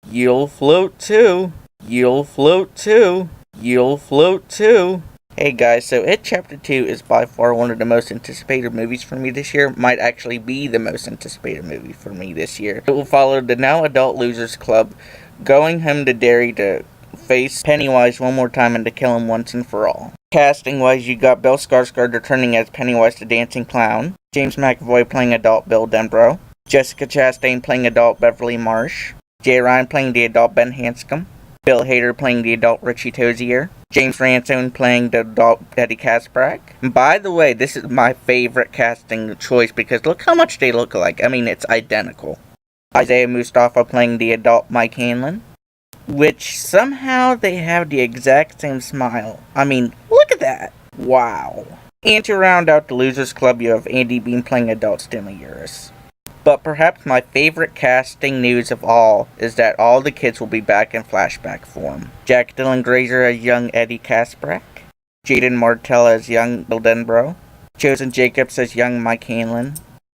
You'll float too. You'll float too. You'll float too. Hey guys, so It Chapter 2 is by far one of the most anticipated movies for me this year. Might actually be the most anticipated movie for me this year. It will follow the now adult Losers Club going home to Derry to face Pennywise one more time and to kill him once and for all. Casting wise, you got Bill Skarsgård returning as Pennywise the Dancing Clown, James McAvoy playing adult Bill Denbrough, Jessica Chastain playing adult Beverly Marsh, Jay Ryan playing the adult Ben Hanscom, Bill Hader playing the adult Richie Tozier, James Ransone playing the adult Eddie KASPBRAK. And by the way, this is my favorite casting choice because look how much they look alike. I mean, it's identical. Isaiah Mustafa playing the adult Mike Hanlon, which somehow they have the exact same smile. I mean, look at that. Wow. And to round out the Losers Club, you have Andy Bean playing adult Stanley Uris. But perhaps my favorite casting news of all is that all the kids will be back in flashback form. Jack Dylan Grazer as young Eddie KASPBRAK, Jaden Martell as young Bill Denbrough, Chosen Jacobs as young Mike Hanlon,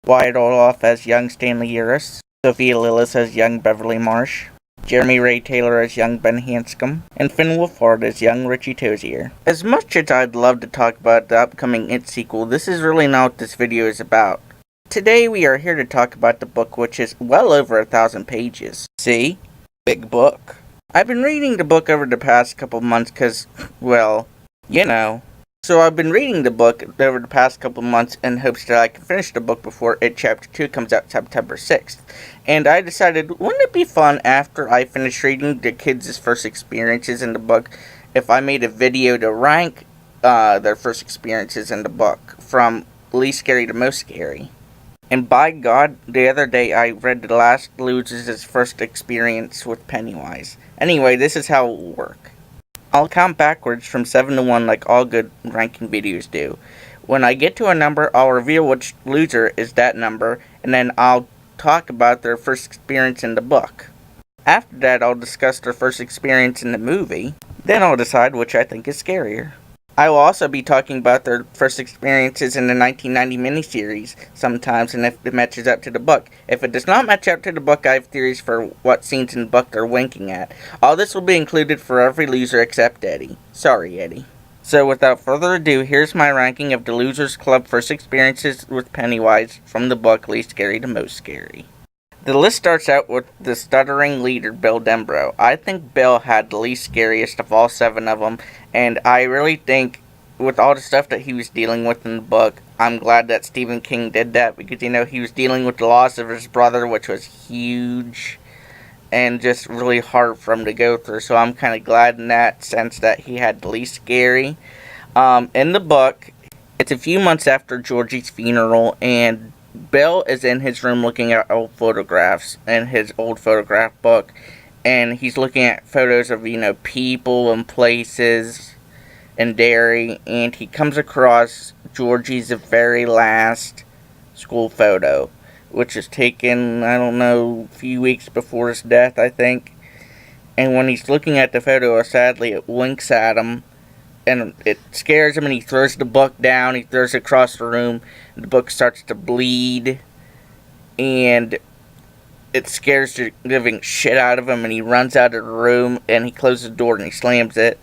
Wyatt Olaf as young Stanley Uris, Sophia Lillis as young Beverly Marsh, Jeremy Ray Taylor as young Ben Hanscom, and Finn Wolfhard as young Richie Tozier. As much as I'd love to talk about the upcoming It sequel, this is really not what this video is about. Today we are here to talk about the book, which is well over 1,000 pages. See? Big book. I've been reading the book over the past couple months because, well, you know. So I've been reading the book over the past couple months in hopes that I can finish the book before It Chapter 2 comes out September 6th. And I decided, wouldn't it be fun after I finish reading the kids' first experiences in the book if I made a video to rank their first experiences in the book from least scary to most scary. And by God, the other day I read the last Losers' first experience with Pennywise. Anyway, this is how it will work. I'll count backwards from 7 to 1 like all good ranking videos do. When I get to a number, I'll reveal which loser is that number, and then I'll talk about their first experience in the book. After that, I'll discuss their first experience in the movie. Then I'll decide which I think is scarier. I will also be talking about their first experiences in the 1990 miniseries sometimes, and if it matches up to the book. If it does not match up to the book, I have theories for what scenes in the book they're winking at. All this will be included for every loser except Eddie. Sorry, Eddie. So without further ado, here's my ranking of the Losers Club first experiences with Pennywise from the book Least Scary to Most Scary. The list starts out with the stuttering leader, Bill Denbrough. I think Bill had the least scariest of all 7 of them, and I really think with all the stuff that he was dealing with in the book, I'm glad that Stephen King did that because, you know, he was dealing with the loss of his brother, which was huge and just really hard for him to go through. So I'm kind of glad in that sense that he had the least scary. In the book, it's a few months after Georgie's funeral, and Bill is in his room looking at old photographs in his old photograph book, and he's looking at photos of, you know, people and places in Derry, and he comes across Georgie's very last school photo, which is taken, I don't know, a few weeks before his death, I think. And when he's looking at the photo, sadly, it winks at him, and it scares him, and he throws the book down, he throws it across the room, and the book starts to bleed, and it scares the living shit out of him, and he runs out of the room, and he closes the door, and he slams it,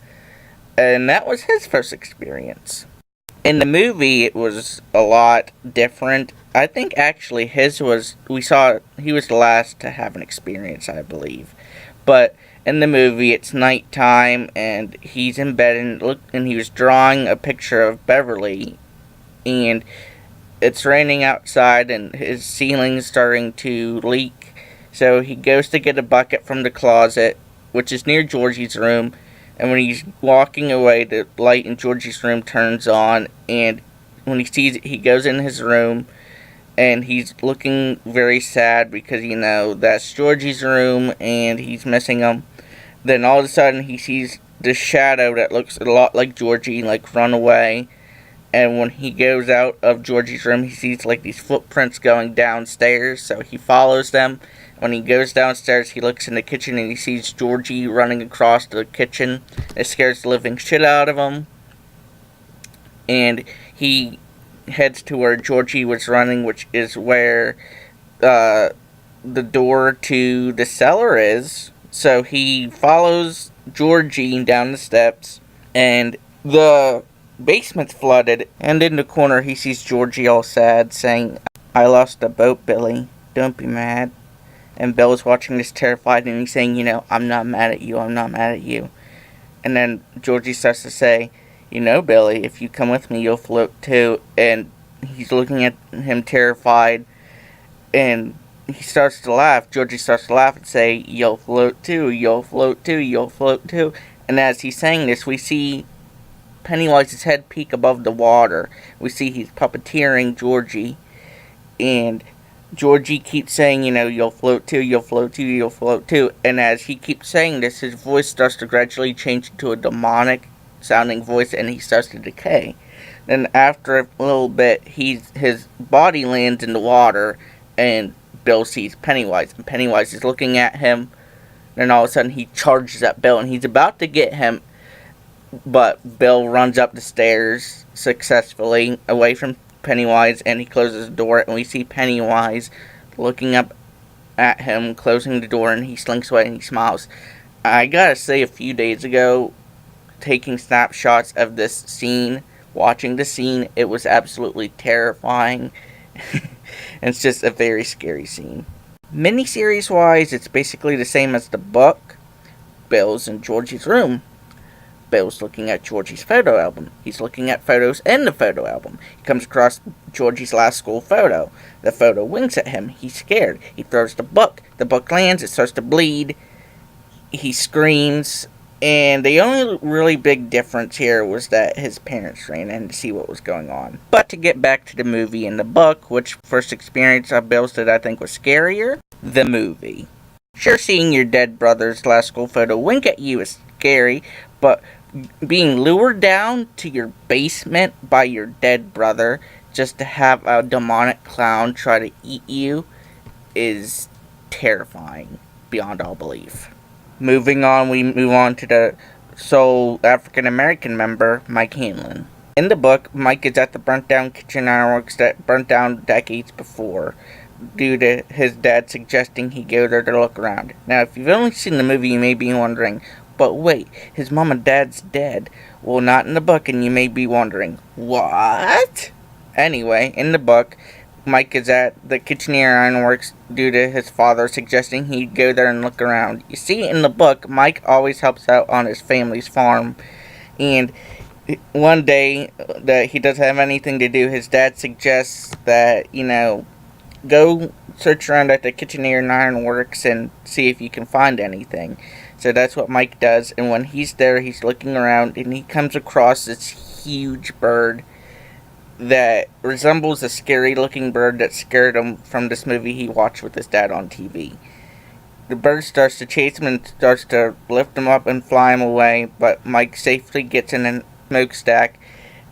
and that was his first experience. In the movie, it was a lot different. I think actually his was, he was the last to have an experience, I believe, but in the movie, it's nighttime, and he's in bed, and he was drawing a picture of Beverly, and it's raining outside, and his ceiling's starting to leak, so he goes to get a bucket from the closet, which is near Georgie's room, and when he's walking away, the light in Georgie's room turns on, and when he sees it, he goes in his room, and he's looking very sad, because, you know, that's Georgie's room, and he's missing him. Then all of a sudden he sees this shadow that looks a lot like Georgie, like, run away. And when he goes out of Georgie's room, he sees like these footprints going downstairs, so he follows them. When he goes downstairs, he looks in the kitchen and he sees Georgie running across the kitchen. It scares the living shit out of him. And he heads to where Georgie was running, which is where the door to the cellar is. So he follows Georgie down the steps, and the basement's flooded, and in the corner he sees Georgie all sad, saying, "I lost a boat, Billy. Don't be mad." And Bill's watching this terrified, and he's saying, "I'm not mad at you, I'm not mad at you." And then Georgie starts to say, "Billy, if you come with me, you'll float too." And he's looking at him terrified, and he starts to laugh. Georgie starts to laugh and say, "You'll float too, you'll float too, you'll float too." And as he's saying this, we see Pennywise's head peek above the water. We see he's puppeteering Georgie, and Georgie keeps saying, "You'll float too, you'll float too, you'll float too." And as he keeps saying this, his voice starts to gradually change into a demonic sounding voice, and he starts to decay. Then after a little bit, his body lands in the water, and Bill sees Pennywise, and Pennywise is looking at him. Then all of a sudden he charges at Bill, and he's about to get him, but Bill runs up the stairs successfully away from Pennywise, and he closes the door, and we see Pennywise looking up at him, closing the door, and he slinks away and he smiles. I gotta say, a few days ago, taking snapshots of this scene, watching the scene, it was absolutely terrifying. It's just a very scary scene. Miniseries wise, it's basically the same as the book. Bill's in Georgie's room. Bill's looking at Georgie's photo album. He's looking at photos in the photo album. He comes across Georgie's last school photo. The photo winks at him. He's scared. He throws the book. The book lands. It starts to bleed. He screams. And the only really big difference here was that his parents ran in to see what was going on. But to get back to the movie and the book, which first experience of Bill's that I think was scarier, the movie. Sure, seeing your dead brother's last school photo wink at you is scary, but being lured down to your basement by your dead brother just to have a demonic clown try to eat you is terrifying beyond all belief. Moving on, we move on to the sole African-American member, Mike Hanlon. In the book, Mike is at the burnt-down kitchen ironworks that burnt down decades before, due to his dad suggesting he go there to look around. Now, if you've only seen the movie, you may be wondering, but wait, his mom and dad's dead. Well, not in the book, and you may be wondering, what? Anyway, in the book, Mike is at the Kitchener Ironworks due to his father suggesting he go there and look around. You see, in the book, Mike always helps out on his family's farm, and one day that he doesn't have anything to do, his dad suggests that, go search around at the Kitchener Ironworks and see if you can find anything. So that's what Mike does, and when he's there, he's looking around, and he comes across this huge bird that resembles a scary-looking bird that scared him from this movie he watched with his dad on TV. The bird starts to chase him and starts to lift him up and fly him away, but Mike safely gets in a smokestack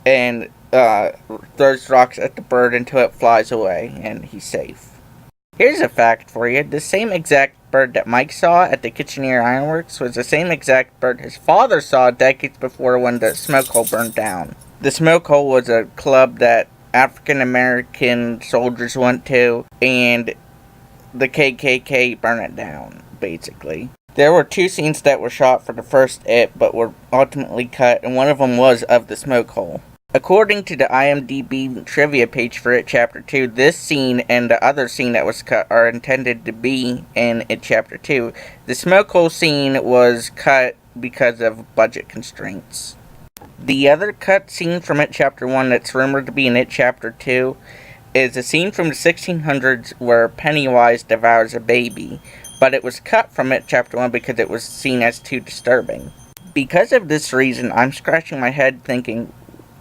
and throws rocks at the bird until it flies away, and he's safe. Here's a fact for you. The same exact bird that Mike saw at the Kitchener Ironworks was the same exact bird his father saw decades before when the smoke hole burned down. The smoke hole was a club that African American soldiers went to, and the KKK burned it down, basically. There were 2 scenes that were shot for the first It, but were ultimately cut, and one of them was of the smoke hole. According to the IMDb trivia page for It Chapter 2, this scene and the other scene that was cut are intended to be in It Chapter 2. The smoke hole scene was cut because of budget constraints. The other cut scene from It Chapter 1 that's rumored to be in It Chapter 2 is a scene from the 1600s where Pennywise devours a baby, but it was cut from It Chapter 1 because it was seen as too disturbing. Because of this reason, I'm scratching my head thinking,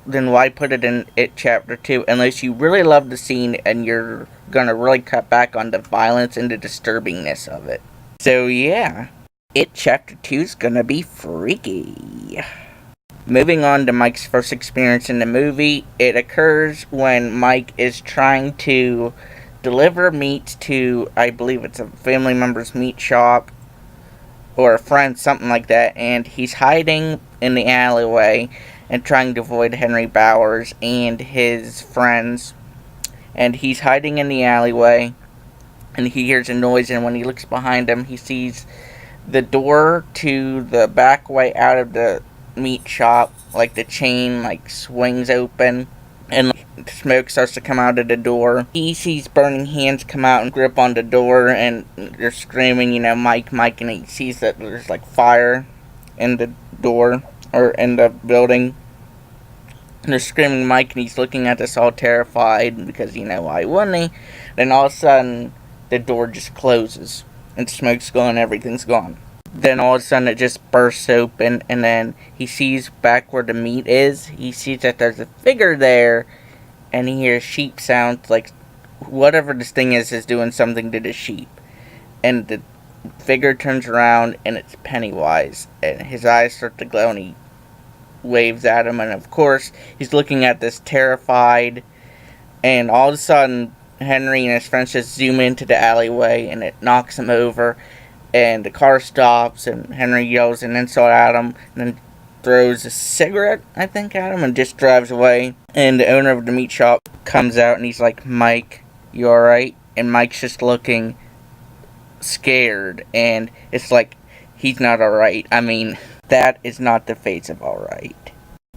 then why put it in It Chapter 2 unless you really love the scene and you're gonna really cut back on the violence and the disturbingness of it. So yeah, It Chapter 2 is gonna be freaky. Moving on to Mike's first experience in the movie, it occurs when Mike is trying to deliver meat to, I believe it's a family member's meat shop, or a friend, something like that, and he's hiding in the alleyway and trying to avoid Henry Bowers and his friends, and he's hiding in the alleyway, and he hears a noise, and when he looks behind him, he sees The door to the back way out of the meat shop, like the chain, like swings open, and smoke starts to come out of the door. He sees burning hands come out and grip on the door, and they're screaming, Mike, Mike, and he sees that there's like fire in the door, or in the building. And they're screaming Mike, and he's looking at this all terrified, because, why wouldn't he? Then all of a sudden, the door just closes, and smoke's gone, everything's gone. Then all of a sudden it just bursts open, and then he sees back where the meat is. He sees that there's a figure there, and he hears sheep sounds, like whatever this thing is doing something to the sheep. And the figure turns around, and it's Pennywise, and his eyes start to glow, and he waves at him, and of course he's looking at this terrified, and all of a sudden Henry and his friends just zoom into the alleyway, and it knocks him over. And the car stops, and Henry yells an insult at him, and then throws a cigarette, I think, at him, and just drives away. And the owner of the meat shop comes out, and he's like, Mike, you alright? And Mike's just looking scared, and it's like, he's not alright. I mean, that is not the face of alright.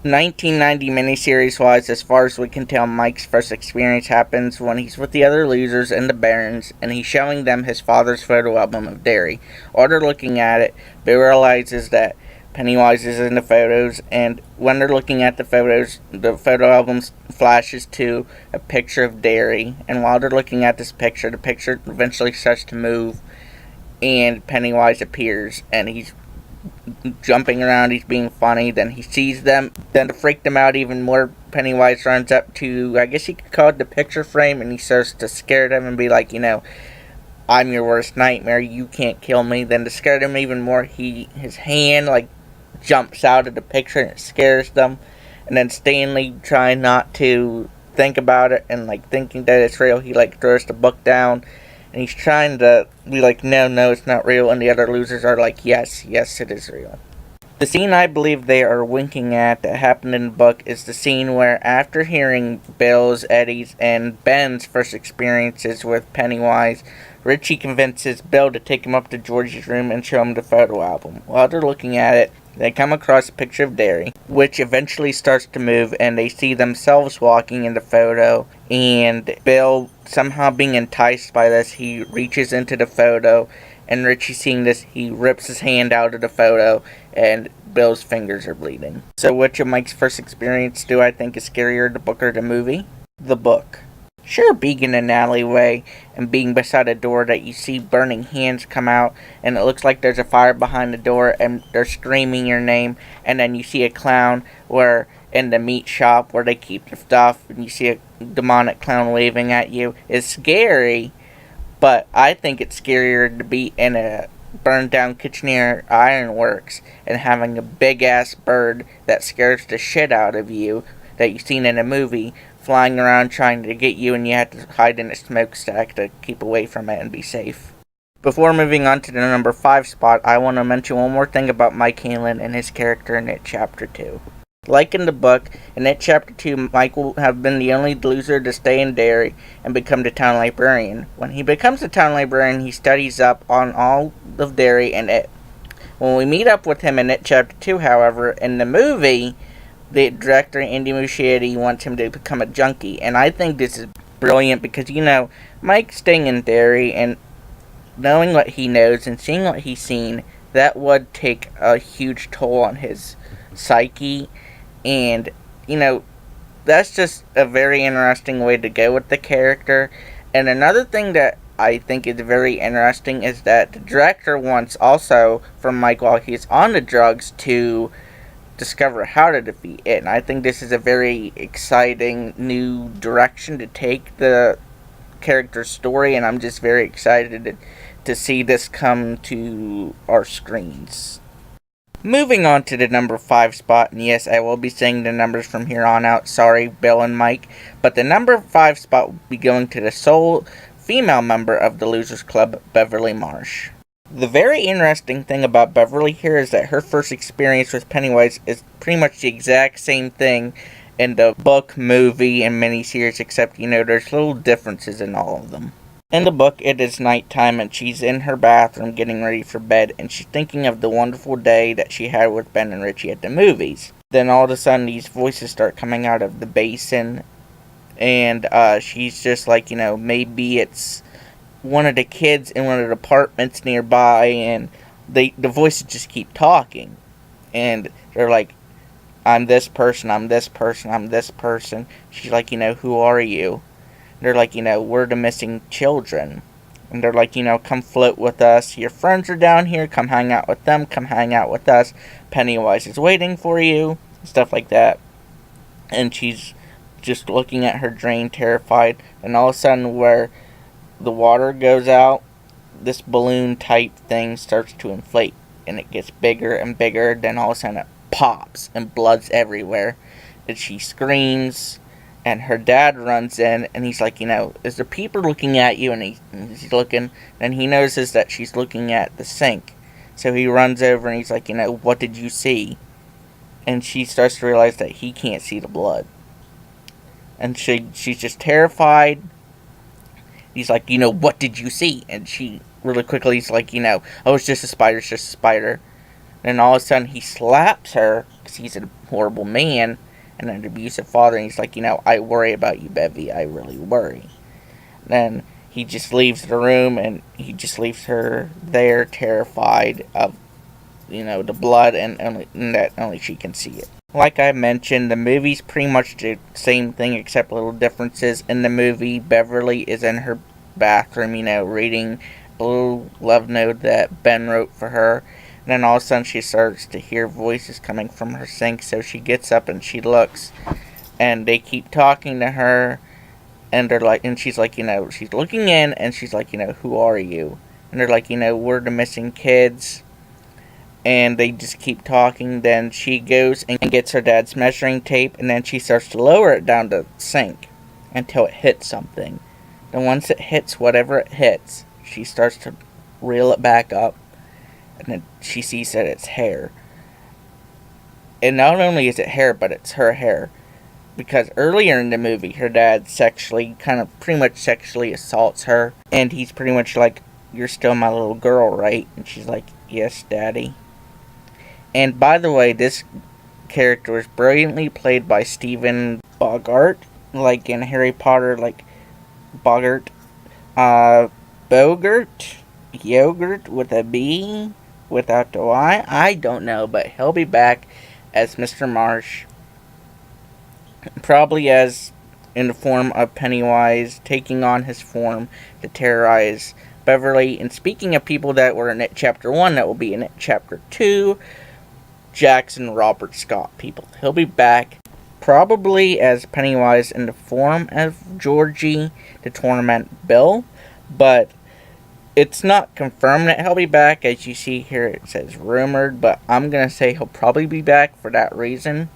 1990 miniseries wise, as far as we can tell, Mike's first experience happens when he's with the other losers and the Barons, and he's showing them his father's photo album of Derry. While they're looking at it, Bill realizes that Pennywise is in the photos, and when they're looking at the photos, the photo album flashes to a picture of Derry, and while they're looking at this picture, the picture eventually starts to move, and Pennywise appears, and he's jumping around, he's being funny, then he sees them, then to freak them out even more, Pennywise runs up to, I guess you could call it the picture frame, and he starts to scare them and be like, I'm your worst nightmare, you can't kill me. Then to scare them even more, his hand, like, jumps out of the picture, and it scares them, and then Stanley, trying not to think about it, and, like, thinking that it's real, he, like, throws the book down, and he's trying to be like, no, it's not real. And the other losers are like, yes, it is real. The scene I believe they are winking at that happened in the book is the scene where, after hearing Bill's, Eddie's, and Ben's first experiences with Pennywise, Richie convinces Bill to take him up to George's room and show him the photo album. While they're looking at it, they come across a picture of Derry, which eventually starts to move, and they see themselves walking in the photo, and Bill, somehow being enticed by this, he reaches into the photo, and Richie, seeing this, he rips his hand out of the photo, and Bill's fingers are bleeding. So which of Mike's first experience do I think is scarier, the book or the movie? The book. Sure, being in an alleyway and being beside a door that you see burning hands come out, and it looks like there's a fire behind the door, and they're screaming your name, and then you see a clown where in the meat shop where they keep their stuff, and you see a demonic clown waving at you, is scary. But I think it's scarier to be in a burned down Kitchener Ironworks and having a big ass bird that scares the shit out of you that you've seen in a movie flying around trying to get you, and you have to hide in a smokestack to keep away from it and be safe. Before moving on to the number 5 spot, I want to mention one more thing about Mike Hanlon and his character in It Chapter 2. Like in the book, in It Chapter 2, Mike will have been the only loser to stay in Derry and become the town librarian. When he becomes the town librarian, he studies up on all of Derry and it. When we meet up with him in It Chapter 2, however, in the movie, the director, Andy Muschietti, wants him to become a junkie. And I think this is brilliant because, Mike staying in Derry and knowing what he knows and seeing what he's seen, that would take a huge toll on his psyche. And, that's just a very interesting way to go with the character. And another thing that I think is very interesting is that the director wants also from Mike, while he's on the drugs, to discover how to defeat it. And I think this is a very exciting new direction to take the character's story, and I'm just very excited to see this come to our screens. Moving on to the number 5 spot, and yes, I will be saying the numbers from here on out, sorry Bill and Mike, but the number 5 spot will be going to the sole female member of the Losers Club, Beverly Marsh. The very interesting thing about Beverly here is that her first experience with Pennywise is pretty much the exact same thing in the book, movie, and miniseries, except, there's little differences in all of them. In the book, it is nighttime and she's in her bathroom getting ready for bed, and she's thinking of the wonderful day that she had with Ben and Richie at the movies. Then all of a sudden these voices start coming out of the basin, and she's just like, maybe it's one of the kids in one of the apartments nearby, and the voices just keep talking. And they're like, I'm this person, I'm this person, I'm this person. She's like, who are you? They're like, we're the missing children. And they're like, come float with us. Your friends are down here. Come hang out with them. Come hang out with us. Pennywise is waiting for you. Stuff like that. And she's just looking at her drain, terrified. And all of a sudden, where the water goes out, this balloon type thing starts to inflate. And it gets bigger and bigger. Then all of a sudden, it pops. And blood's everywhere. And she screams. And her dad runs in, and he's like, is there people looking at you? And he's looking, and he notices that she's looking at the sink. So he runs over, and he's like, what did you see? And she starts to realize that he can't see the blood. And she's just terrified. He's like, what did you see? And she really quickly is like, oh, it's just a spider, it's just a spider. And all of a sudden, he slaps her, because he's a horrible man. And an abusive father, and he's like, I worry about you, Bevy, I really worry. Then he just leaves the room, and he just leaves her there, terrified of, the blood, and that only she can see it. Like I mentioned, the movie's pretty much the same thing, except little differences. In the movie, Beverly is in her bathroom, reading a little love note that Ben wrote for her. And then all of a sudden she starts to hear voices coming from her sink, so she gets up and she looks, and they keep talking to her, and they're like, and she's like, she's looking in, and she's like, who are you? And they're like, we're the missing kids, and they just keep talking. Then she goes and gets her dad's measuring tape, and then she starts to lower it down the sink until it hits something. Then once it hits whatever it hits, she starts to reel it back up. And then she sees that it's hair. And not only is it hair, but it's her hair. Because earlier in the movie, her dad pretty much sexually assaults her. And he's pretty much like, you're still my little girl, right? And she's like, yes, Daddy. And by the way, this character is brilliantly played by Stephen Bogart. Like in Harry Potter, like Bogart. Bogart? Yogurt with a B? Without the Y? I don't know, but he'll be back as Mr. Marsh. Probably as in the form of Pennywise, taking on his form to terrorize Beverly. And speaking of people that were in it Chapter 1, that will be in it Chapter 2, Jackson Robert Scott people. He'll be back probably as Pennywise in the form of Georgie to torment Bill, but it's not confirmed that he'll be back. As you see here, it says rumored, but I'm going to say he'll probably be back for that reason.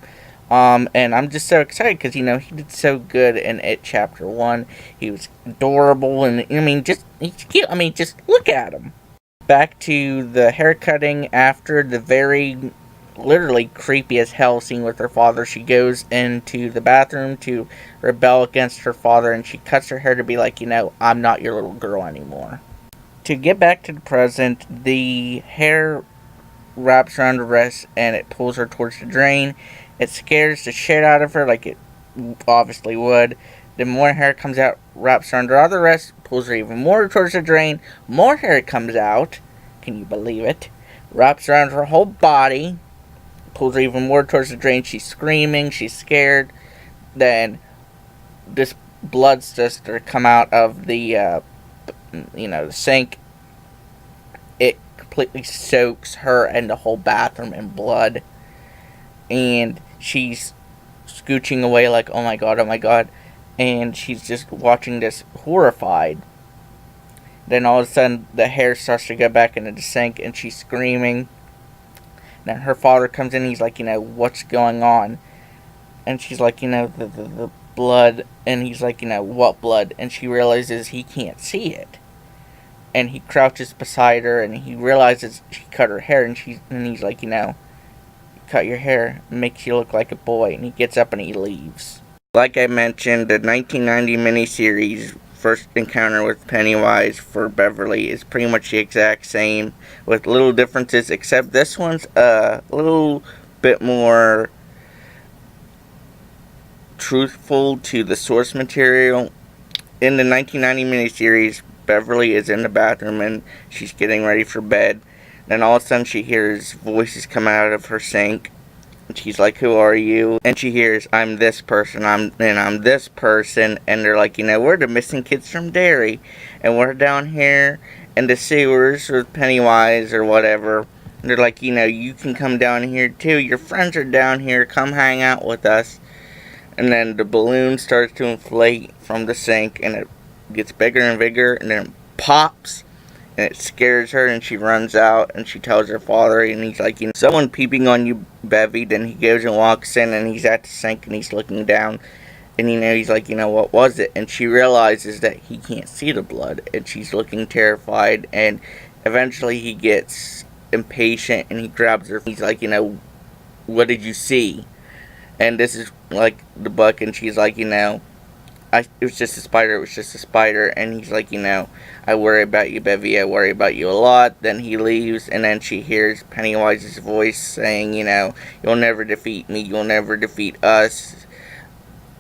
And I'm just so excited because, he did so good in It Chapter 1. He was adorable, and, he's cute. Just look at him. Back to the haircutting after the very, literally creepy as hell scene with her father. She goes into the bathroom to rebel against her father, and she cuts her hair to be like, I'm not your little girl anymore. To get back to the present, the hair wraps around her wrist and it pulls her towards the drain. It scares the shit out of her, like it obviously would. Then more hair comes out, wraps around her other wrist, pulls her even more towards the drain. More hair comes out, can you believe it? Wraps around her whole body, pulls her even more towards the drain. She's screaming, she's scared. Then this blood starts to come out of the the sink. It completely soaks her and the whole bathroom in blood. And she's scooching away like, oh my god. And she's just watching this horrified. Then all of a sudden, the hair starts to go back into the sink and she's screaming. Then her father comes in and he's like, what's going on? And she's like, the blood. And he's like, what blood? And she realizes he can't see it. And he crouches beside her, and he realizes she cut her hair, and he's like, cut your hair, it makes you look like a boy. And he gets up and he leaves. Like I mentioned, the 1990 miniseries first encounter with Pennywise for Beverly is pretty much the exact same, with little differences, except this one's a little bit more truthful to the source material. In the 1990 miniseries, Beverly is in the bathroom and she's getting ready for bed. Then all of a sudden she hears voices come out of her sink. And she's like, "Who are you?" And she hears, "I'm this person, I'm this person." And they're like, "We're the missing kids from Derry. And we're down here in the sewers with Pennywise or whatever." And they're like, "You can come down here too. Your friends are down here. Come hang out with us." And then the balloon starts to inflate from the sink, and it gets bigger and bigger, and then it pops, and it scares her, and she runs out, and she tells her father, and he's like, "Someone peeping on you, Bevy." Then he goes and walks in, and he's at the sink, and he's looking down, and he's like, "What was it?" And she realizes that he can't see the blood, and she's looking terrified, and eventually he gets impatient, and he grabs her. He's like, "What did you see?" And this is like the book, and she's like, it was just a spider, it was just a spider. And he's like, "I worry about you, Bevy, I worry about you a lot." Then he leaves, and then she hears Pennywise's voice saying, "You'll never defeat me, you'll never defeat us.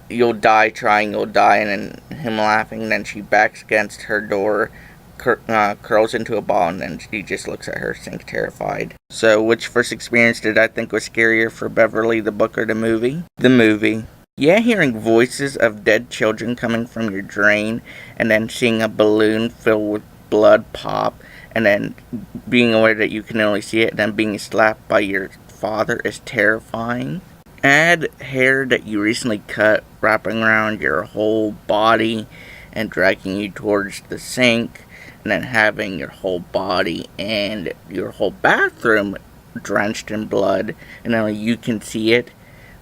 You'll die trying, you'll die." And then him laughing, then she backs against her door, curls into a ball, and then she just looks at her sink terrified. So, which first experience did I think was scarier for Beverly, the book or the movie? The movie. Yeah, hearing voices of dead children coming from your drain, and then seeing a balloon filled with blood pop, and then being aware that you can only see it, and then being slapped by your father is terrifying. Add hair that you recently cut wrapping around your whole body and dragging you towards the sink, and then having your whole body and your whole bathroom drenched in blood, and only you can see it.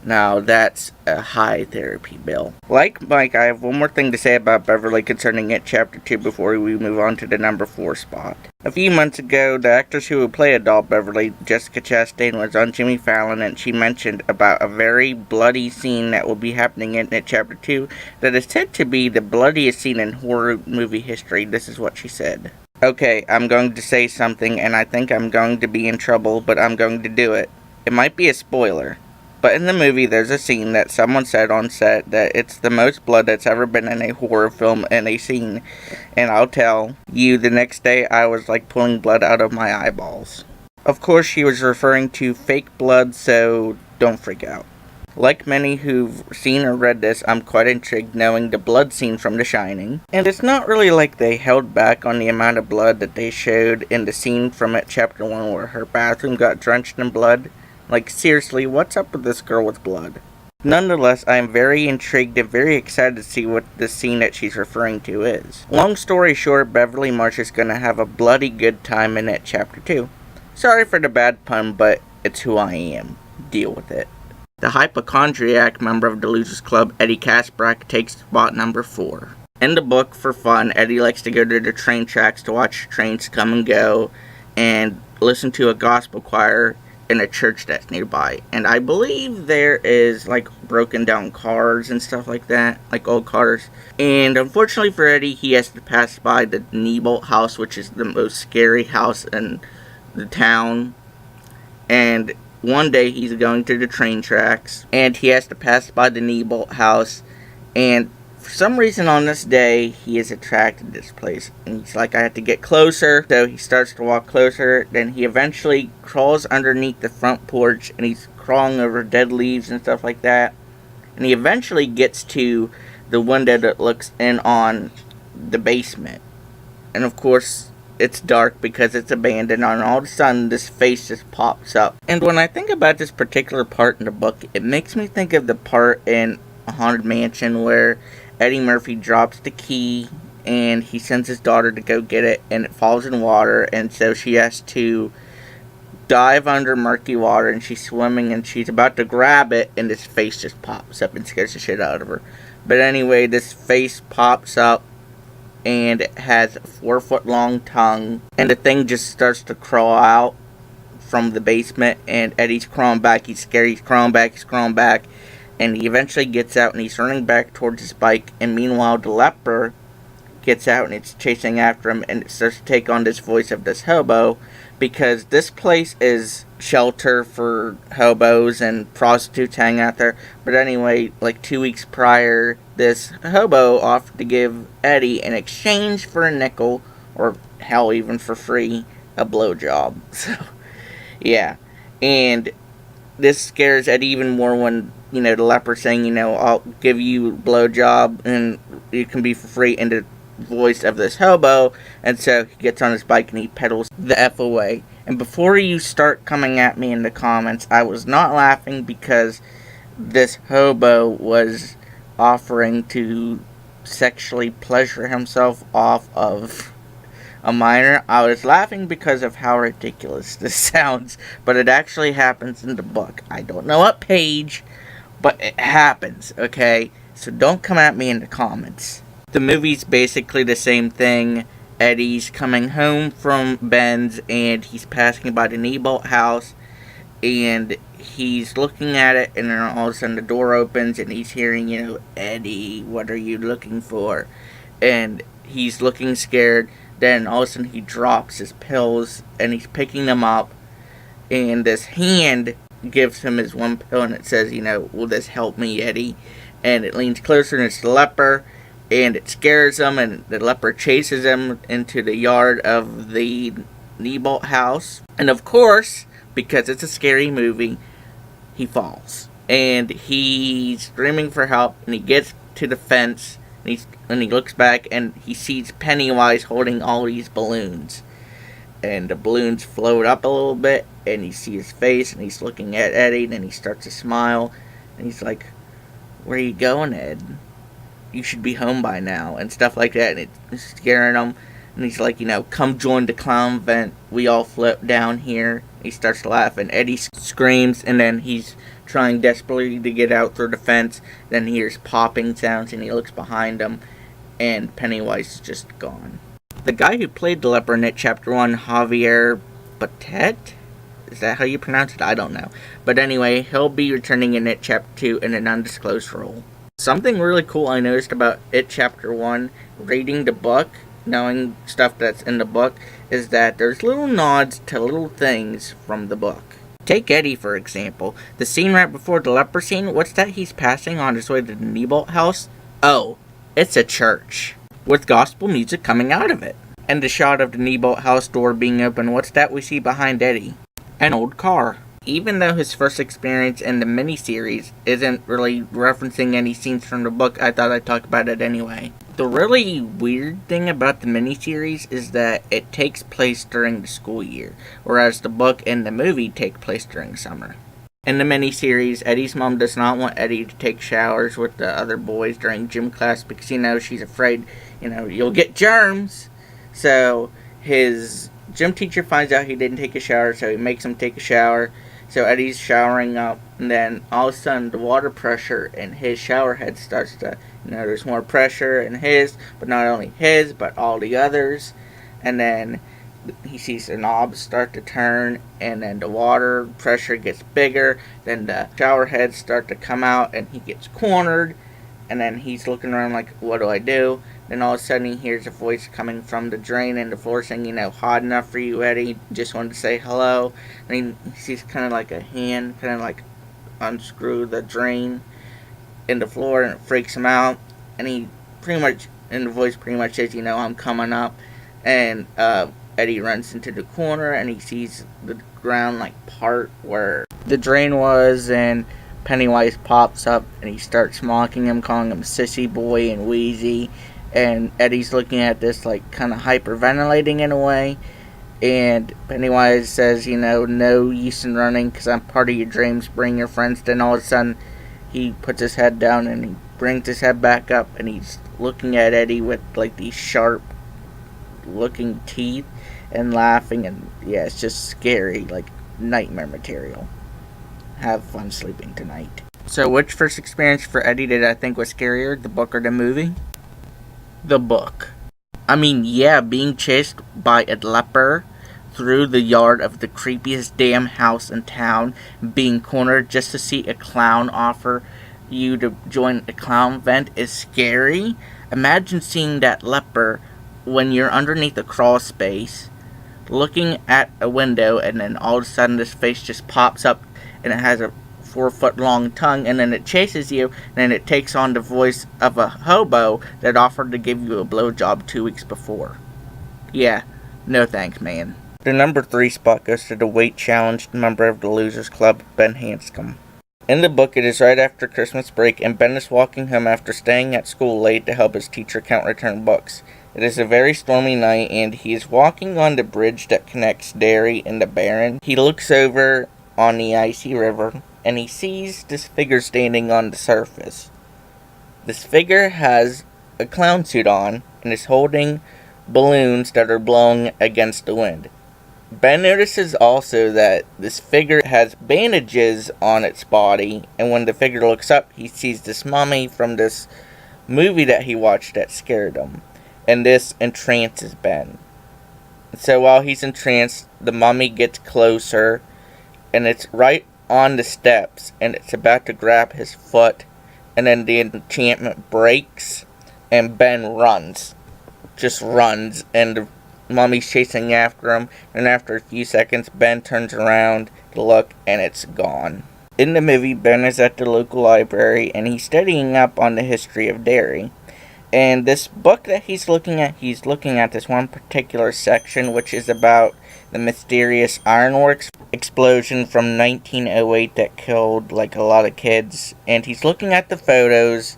Now, that's a high therapy bill. Like Mike, I have one more thing to say about Beverly concerning It Chapter 2 before we move on to the number 4 spot. A few months ago, the actress who would play adult Beverly, Jessica Chastain, was on Jimmy Fallon, and she mentioned about a very bloody scene that will be happening in It Chapter 2 that is said to be the bloodiest scene in horror movie history. This is what she said. "Okay, I'm going to say something, and I think I'm going to be in trouble, but I'm going to do it. It might be a spoiler. But in the movie, there's a scene that someone said on set that it's the most blood that's ever been in a horror film in a scene. And I'll tell you, the next day, I was like pulling blood out of my eyeballs." Of course, she was referring to fake blood, so don't freak out. Like many who've seen or read this, I'm quite intrigued knowing the blood scene from The Shining. And it's not really like they held back on the amount of blood that they showed in the scene from It Chapter 1 where her bathroom got drenched in blood. Like, seriously, what's up with this girl with blood? Nonetheless, I am very intrigued and very excited to see what the scene that she's referring to is. Long story short, Beverly Marsh is going to have a bloody good time in It Chapter 2. Sorry for the bad pun, but it's who I am. Deal with it. The hypochondriac member of the Losers Club, Eddie KASPBRAK, takes spot number 4. In the book, for fun, Eddie likes to go to the train tracks to watch trains come and go and listen to a gospel choir in a church that's nearby. And I believe there is like broken down cars and stuff like that, like old cars. And unfortunately for Eddie, he has to pass by the Neibolt house, which is the most scary house in the town. And one day he's going to the train tracks, and he has to pass by the Neibolt house, and for some reason on this day, he is attracted to this place. And he's like, "I have to get closer." So he starts to walk closer. Then he eventually crawls underneath the front porch. And he's crawling over dead leaves and stuff like that. And he eventually gets to the window that looks in on the basement. And of course, it's dark because it's abandoned. And all of a sudden, this face just pops up. And when I think about this particular part in the book, it makes me think of the part in A Haunted Mansion where Eddie Murphy drops the key and he sends his daughter to go get it, and it falls in water, and so she has to dive under murky water, and she's swimming and she's about to grab it, and this face just pops up and scares the shit out of her. But anyway, this face pops up and it has a 4-foot long tongue, and the thing just starts to crawl out from the basement, and Eddie's crawling back. He's scared. He's crawling back. And he eventually gets out, and he's running back towards his bike. And meanwhile, the leper gets out and it's chasing after him, and it starts to take on this voice of this hobo, because this place is shelter for hobos and prostitutes hang out there. But anyway, like 2 weeks prior, this hobo offered to give Eddie, in exchange for a nickel, or hell, even for free, a blowjob. So, yeah. And this scares Eddie even more when, the leper saying, I'll give you a blowjob and you can be for free, in the voice of this hobo. And so he gets on his bike and he pedals the F away. And before you start coming at me in the comments, I was not laughing because this hobo was offering to sexually pleasure himself off of a minor. I was laughing because of how ridiculous this sounds, but it actually happens in the book. I don't know what page, but it happens, okay? So don't come at me in the comments. The movie's basically the same thing. Eddie's coming home from Ben's, and he's passing by the Neibolt house, and he's looking at it, and then all of a sudden the door opens, and he's hearing, Eddie, what are you looking for? And he's looking scared. Then all of a sudden he drops his pills, and he's picking them up, and this hand gives him his one pill, and it says, will this help me, Eddie? And it leans closer, and it's the leper, and it scares him, and the leper chases him into the yard of the Neibolt house. And of course, because it's a scary movie, he falls. And he's screaming for help, and he gets to the fence, and he looks back, and he sees Pennywise holding all these balloons. And the balloons float up a little bit, and you see his face, and he's looking at Eddie, and then he starts to smile, and he's like, where are you going, Ed? You should be home by now, and stuff like that, and it's scaring him. And he's like, come join the clown vent. We all float down here. He starts to laugh, and Eddie screams, and then he's trying desperately to get out through the fence. Then he hears popping sounds, and he looks behind him, and Pennywise is just gone. The guy who played the leper in It Chapter 1, Javier Batet? Is that how you pronounce it? I don't know. But anyway, he'll be returning in It Chapter 2 in an undisclosed role. Something really cool I noticed about It Chapter 1, reading the book, knowing stuff that's in the book, is that there's little nods to little things from the book. Take Eddie, for example. The scene right before the leper scene, what's that he's passing on his way to the Neibolt house? Oh, it's a church, with gospel music coming out of it. And the shot of the Neibolt house door being open, what's that we see behind Eddie? An old car. Even though his first experience in the miniseries isn't really referencing any scenes from the book, I thought I'd talk about it anyway. The really weird thing about the miniseries is that it takes place during the school year, whereas the book and the movie take place during summer. In the miniseries, Eddie's mom does not want Eddie to take showers with the other boys during gym class because, she's afraid, you'll get germs. So his gym teacher finds out he didn't take a shower, so he makes him take a shower. So Eddie's showering up, and then all of a sudden the water pressure in his shower head starts to, there's more pressure in his, but not only his, but all the others. And then he sees the knobs start to turn, and then the water pressure gets bigger. Then the shower heads start to come out, and he gets cornered. And then he's looking around like, what do I do? Then all of a sudden he hears a voice coming from the drain in the floor saying, hot enough for you, Eddie? Just wanted to say hello. And he sees kind of like a hand kind of like unscrew the drain in the floor, and it freaks him out. And he pretty much, and the voice pretty much says, I'm coming up. And Eddie runs into the corner, and he sees the ground like part where the drain was, and Pennywise pops up, and he starts mocking him, calling him sissy boy and wheezy. And Eddie's looking at this like kind of hyperventilating in a way. And Pennywise says, no use in running because I'm part of your dreams. Bring your friends. Then all of a sudden he puts his head down, and he brings his head back up, and he's looking at Eddie with like these sharp looking teeth and laughing. And yeah, it's just scary, like nightmare material. Have fun sleeping tonight. So which first experience for Eddie did I think was scarier, the book or the movie? The book. I mean, yeah, being chased by a leper through the yard of the creepiest damn house in town, being cornered just to see a clown offer you to join a clown vent is scary. Imagine seeing that leper when you're underneath a crawl space, looking at a window, and then all of a sudden this face just pops up and it has a 4-foot long tongue, and then it chases you, and then it takes on the voice of a hobo that offered to give you a blowjob 2 weeks before. Yeah, no thanks, man. The number 3 spot goes to the weight challenged member of the Losers Club, Ben HANSCOM. In the book, it is right after Christmas break, and Ben is walking home after staying at school late to help his teacher count return books. It is a very stormy night, and he is walking on the bridge that connects Derry and the Barren. He looks over on the icy river, and he sees this figure standing on the surface. This figure has a clown suit on, and is holding balloons that are blowing against the wind. Ben notices also that this figure has bandages on its body, and when the figure looks up, he sees this mummy from this movie that he watched that scared him, and this entrances Ben. So while he's entranced, the mummy gets closer, and it's right on the steps, and it's about to grab his foot, and then the enchantment breaks, and Ben runs. Just runs, and the mummy's chasing after him, and after a few seconds, Ben turns around to look, and it's gone. In the movie, Ben is at the local library, and he's studying up on the history of Derry. And this book that he's looking at this one particular section, which is about the mysterious ironworks explosion from 1908 that killed, like, a lot of kids. And he's looking at the photos,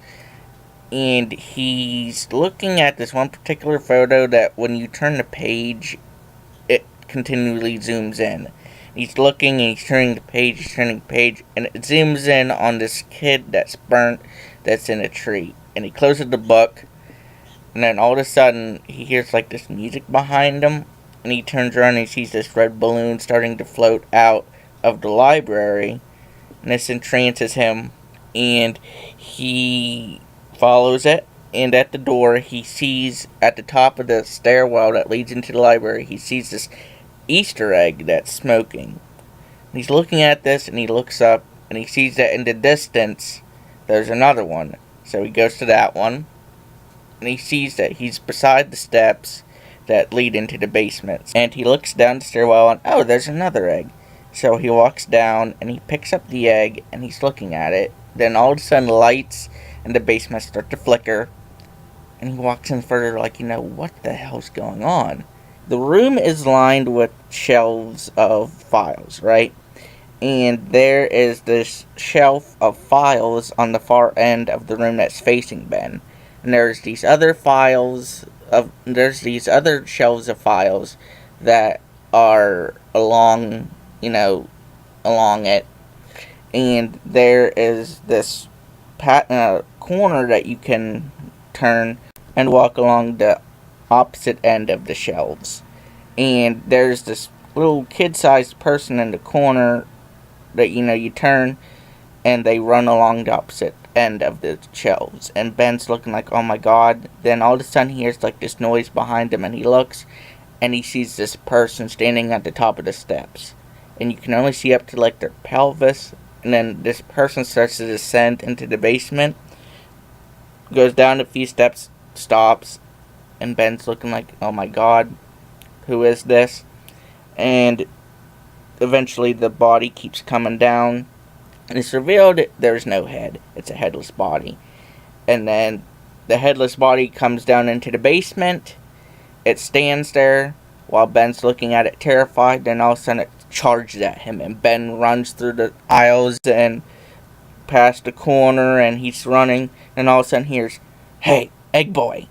and he's looking at this one particular photo that when you turn the page, it continually zooms in. He's looking and he's turning the page, and it zooms in on this kid that's burnt, that's in a tree. And he closes the book, and then all of a sudden, he hears like this music behind him, and he turns around and he sees this red balloon starting to float out of the library, and this entrances him, and he follows it, and at the door, he sees at the top of the stairwell that leads into the library, he sees this Easter egg that's smoking. And he's looking at this, and he looks up, and he sees that in the distance, there's another one. So he goes to that one, and he sees that he's beside the steps that lead into the basement. And he looks down the stairwell, and oh, there's another egg. So he walks down, and he picks up the egg, and he's looking at it. Then all of a sudden, lights in the basement start to flicker, and he walks in further like, what the hell's going on? The room is lined with shelves of files, right? And there is this shelf of files on the far end of the room that's facing Ben. And there's these other shelves of files that are along it. And there is this corner that you can turn and walk along the opposite end of the shelves. And there's this little kid-sized person in the corner that you turn, and they run along the opposite end of the shelves. And Ben's looking like, oh my god. Then all of a sudden he hears like this noise behind him, and he looks, and he sees this person standing at the top of the steps. And you can only see up to like their pelvis. And then this person starts to descend into the basement, goes down a few steps, stops, and Ben's looking like, oh my god, who is this? And eventually the body keeps coming down, and it's revealed there's no head. It's a headless body. And then the headless body comes down into the basement. It stands there while Ben's looking at it terrified. Then all of a sudden it charges at him, and Ben runs through the aisles and past the corner, and he's running, and all of a sudden hears, hey, egg boy.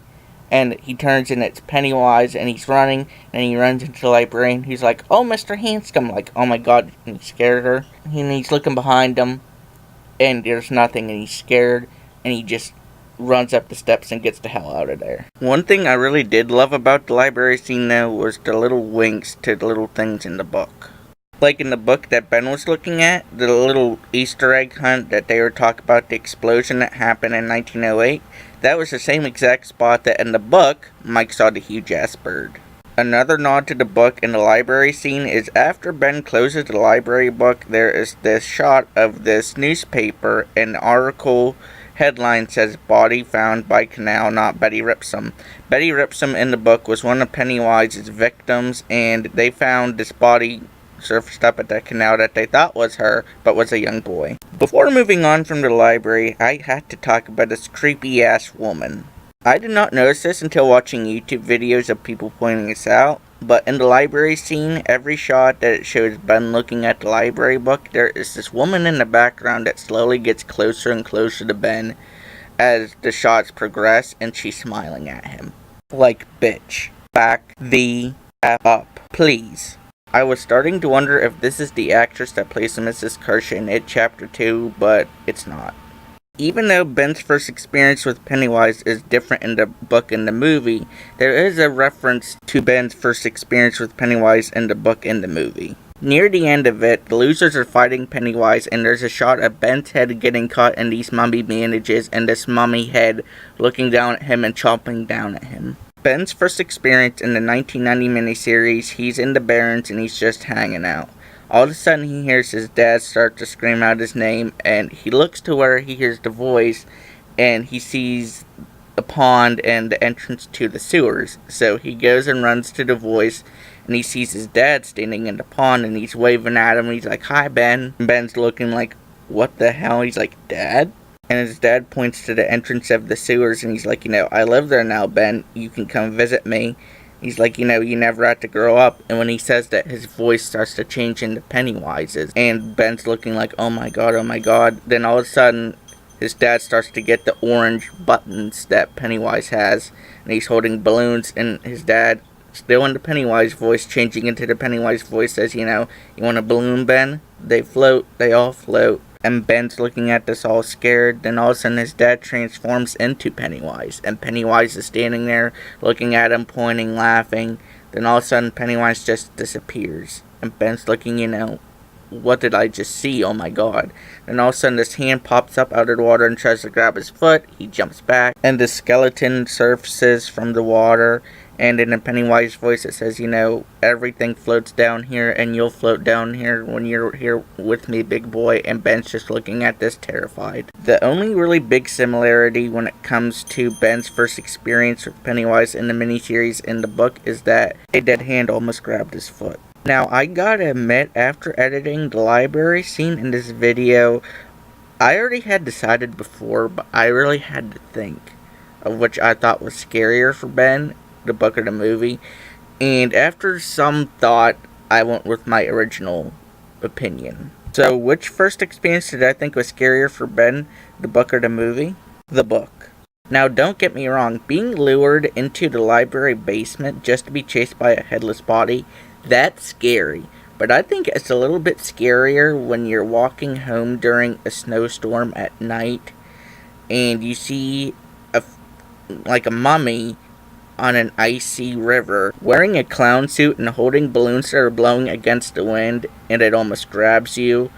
And he turns, and it's Pennywise, and he's running, and he runs into the library, and he's like, oh, Mr. HANSCOM, like, oh my god, and he scared her. And he's looking behind him, and there's nothing, and he's scared, and he just runs up the steps and gets the hell out of there. One thing I really did love about the library scene, though, was the little winks to the little things in the book. Like in the book that Ben was looking at, the little Easter egg hunt that they were talking about, the explosion that happened in 1908, that was the same exact spot that in the book, Mike saw the huge-ass bird. Another nod to the book in the library scene is after Ben closes the library book, there is this shot of this newspaper, and the article headline says, "Body found by canal, not Betty Ripsom." Betty Ripsom in the book was one of Pennywise's victims, and they found this body surfaced up at the canal that they thought was her, but was a young boy. Before moving on from the library, I had to talk about this creepy-ass woman. I did not notice this until watching YouTube videos of people pointing this out, but in the library scene, every shot that it shows Ben looking at the library book, there is this woman in the background that slowly gets closer and closer to Ben as the shots progress, and she's smiling at him. Like, bitch, back the F up, please. I was starting to wonder if this is the actress that plays Mrs. Kershaw in It Chapter 2, but it's not. Even though Ben's first experience with Pennywise is different in the book and the movie, there is a reference to Ben's first experience with Pennywise in the book and the movie. Near the end of it, the losers are fighting Pennywise, and there's a shot of Ben's head getting caught in these mummy bandages, and this mummy head looking down at him and chomping down at him. Ben's first experience in the 1990 miniseries, he's in the Barrens and he's just hanging out. All of a sudden he hears his dad start to scream out his name, and he looks to where he hears the voice, and he sees a pond and the entrance to the sewers. So he goes and runs to the voice, and he sees his dad standing in the pond, and he's waving at him. He's like, "Hi, Ben." And Ben's looking like, "What the hell?" He's like, "Dad?" And his dad points to the entrance of the sewers, and he's like, "I live there now, Ben. You can come visit me." He's like, "You never had to grow up." And when he says that, his voice starts to change into Pennywise's. And Ben's looking like, "Oh my god, oh my god." Then all of a sudden, his dad starts to get the orange buttons that Pennywise has. And he's holding balloons, and his dad, still in the Pennywise voice, changing into the Pennywise voice, says, "You want a balloon, Ben? They float, they all float." And Ben's looking at this all scared. Then all of a sudden his dad transforms into Pennywise. And Pennywise is standing there looking at him, pointing, laughing. Then all of a sudden Pennywise just disappears. And Ben's looking, what did I just see? Oh my god. Then all of a sudden this hand pops up out of the water and tries to grab his foot. He jumps back. And the skeleton surfaces from the water. And in a Pennywise voice it says, "Everything floats down here, and you'll float down here when you're here with me, big boy." And Ben's just looking at this terrified. The only really big similarity when it comes to Ben's first experience with Pennywise in the miniseries in the book is that a dead hand almost grabbed his foot. Now, I gotta admit, after editing the library scene in this video, I already had decided before, but I really had to think of which I thought was scarier for Ben, the book or the movie, and after some thought I went with my original opinion. So which first experience did I think was scarier for Ben, the book or the movie? The book. Now don't get me wrong, being lured into the library basement just to be chased by a headless body, that's scary, but I think it's a little bit scarier when you're walking home during a snowstorm at night and you see a mummy on an icy river, wearing a clown suit and holding balloons that are blowing against the wind, and it almost grabs you.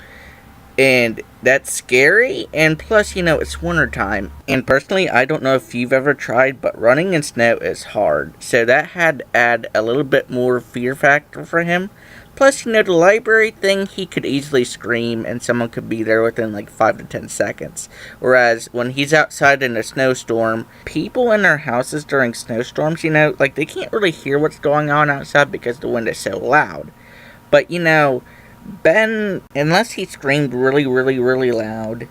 And that's scary, and plus, it's wintertime. And personally, I don't know if you've ever tried, but running in snow is hard. So that had to add a little bit more fear factor for him. Plus, the library thing, he could easily scream and someone could be there within 5 to 10 seconds. Whereas when he's outside in a snowstorm, people in their houses during snowstorms, they can't really hear what's going on outside because the wind is so loud. But, Ben, unless he screamed really, really, really loud,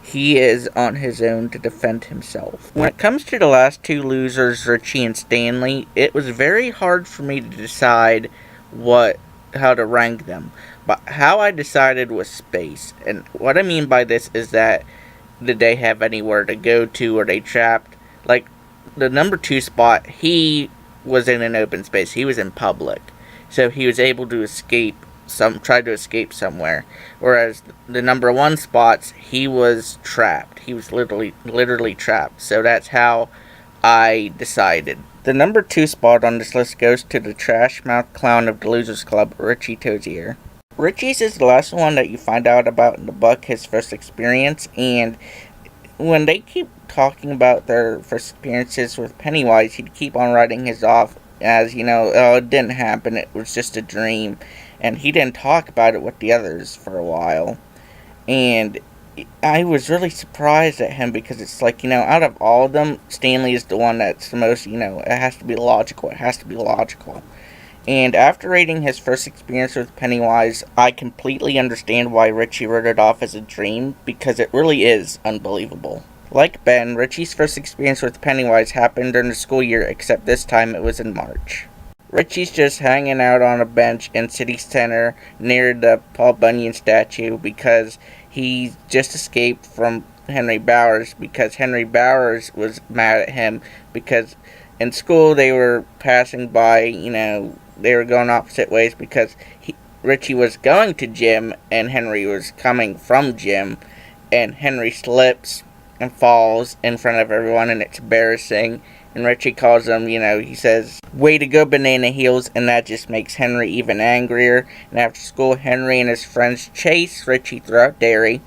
he is on his own to defend himself. When it comes to the last two losers, Richie and Stanley, it was very hard for me to decide how to rank them. But how I decided was space. And what I mean by this is that did they have anywhere to go to, or they trapped? The number 2 spot, he was in an open space. He was in public. So he was able to try to escape somewhere. Whereas the number 1 spots, he was trapped. He was literally trapped. So that's how I decided. The number 2 spot on this list goes to the trash-mouth clown of the Losers Club, Richie Tozier. Richie's is the last one that you find out about in the book, his first experience, and when they keep talking about their first experiences with Pennywise, he'd keep on writing his off as, "Oh, it didn't happen, it was just a dream," and he didn't talk about it with the others for a while. And I was really surprised at him because it's like, out of all of them, Stanley is the one that's the most, it has to be logical. It has to be logical. And after reading his first experience with Pennywise, I completely understand why Richie wrote it off as a dream, because it really is unbelievable. Like Ben, Richie's first experience with Pennywise happened during the school year, except this time it was in March. Richie's just hanging out on a bench in City Center near the Paul Bunyan statue because he just escaped from Henry Bowers, because Henry Bowers was mad at him because in school they were passing by, they were going opposite ways because Richie was going to gym and Henry was coming from gym, and Henry slips and falls in front of everyone, and it's embarrassing. And Richie calls him, he says, "Way to go, Banana Heels," and that just makes Henry even angrier. And after school, Henry and his friends chase Richie throughout Derry,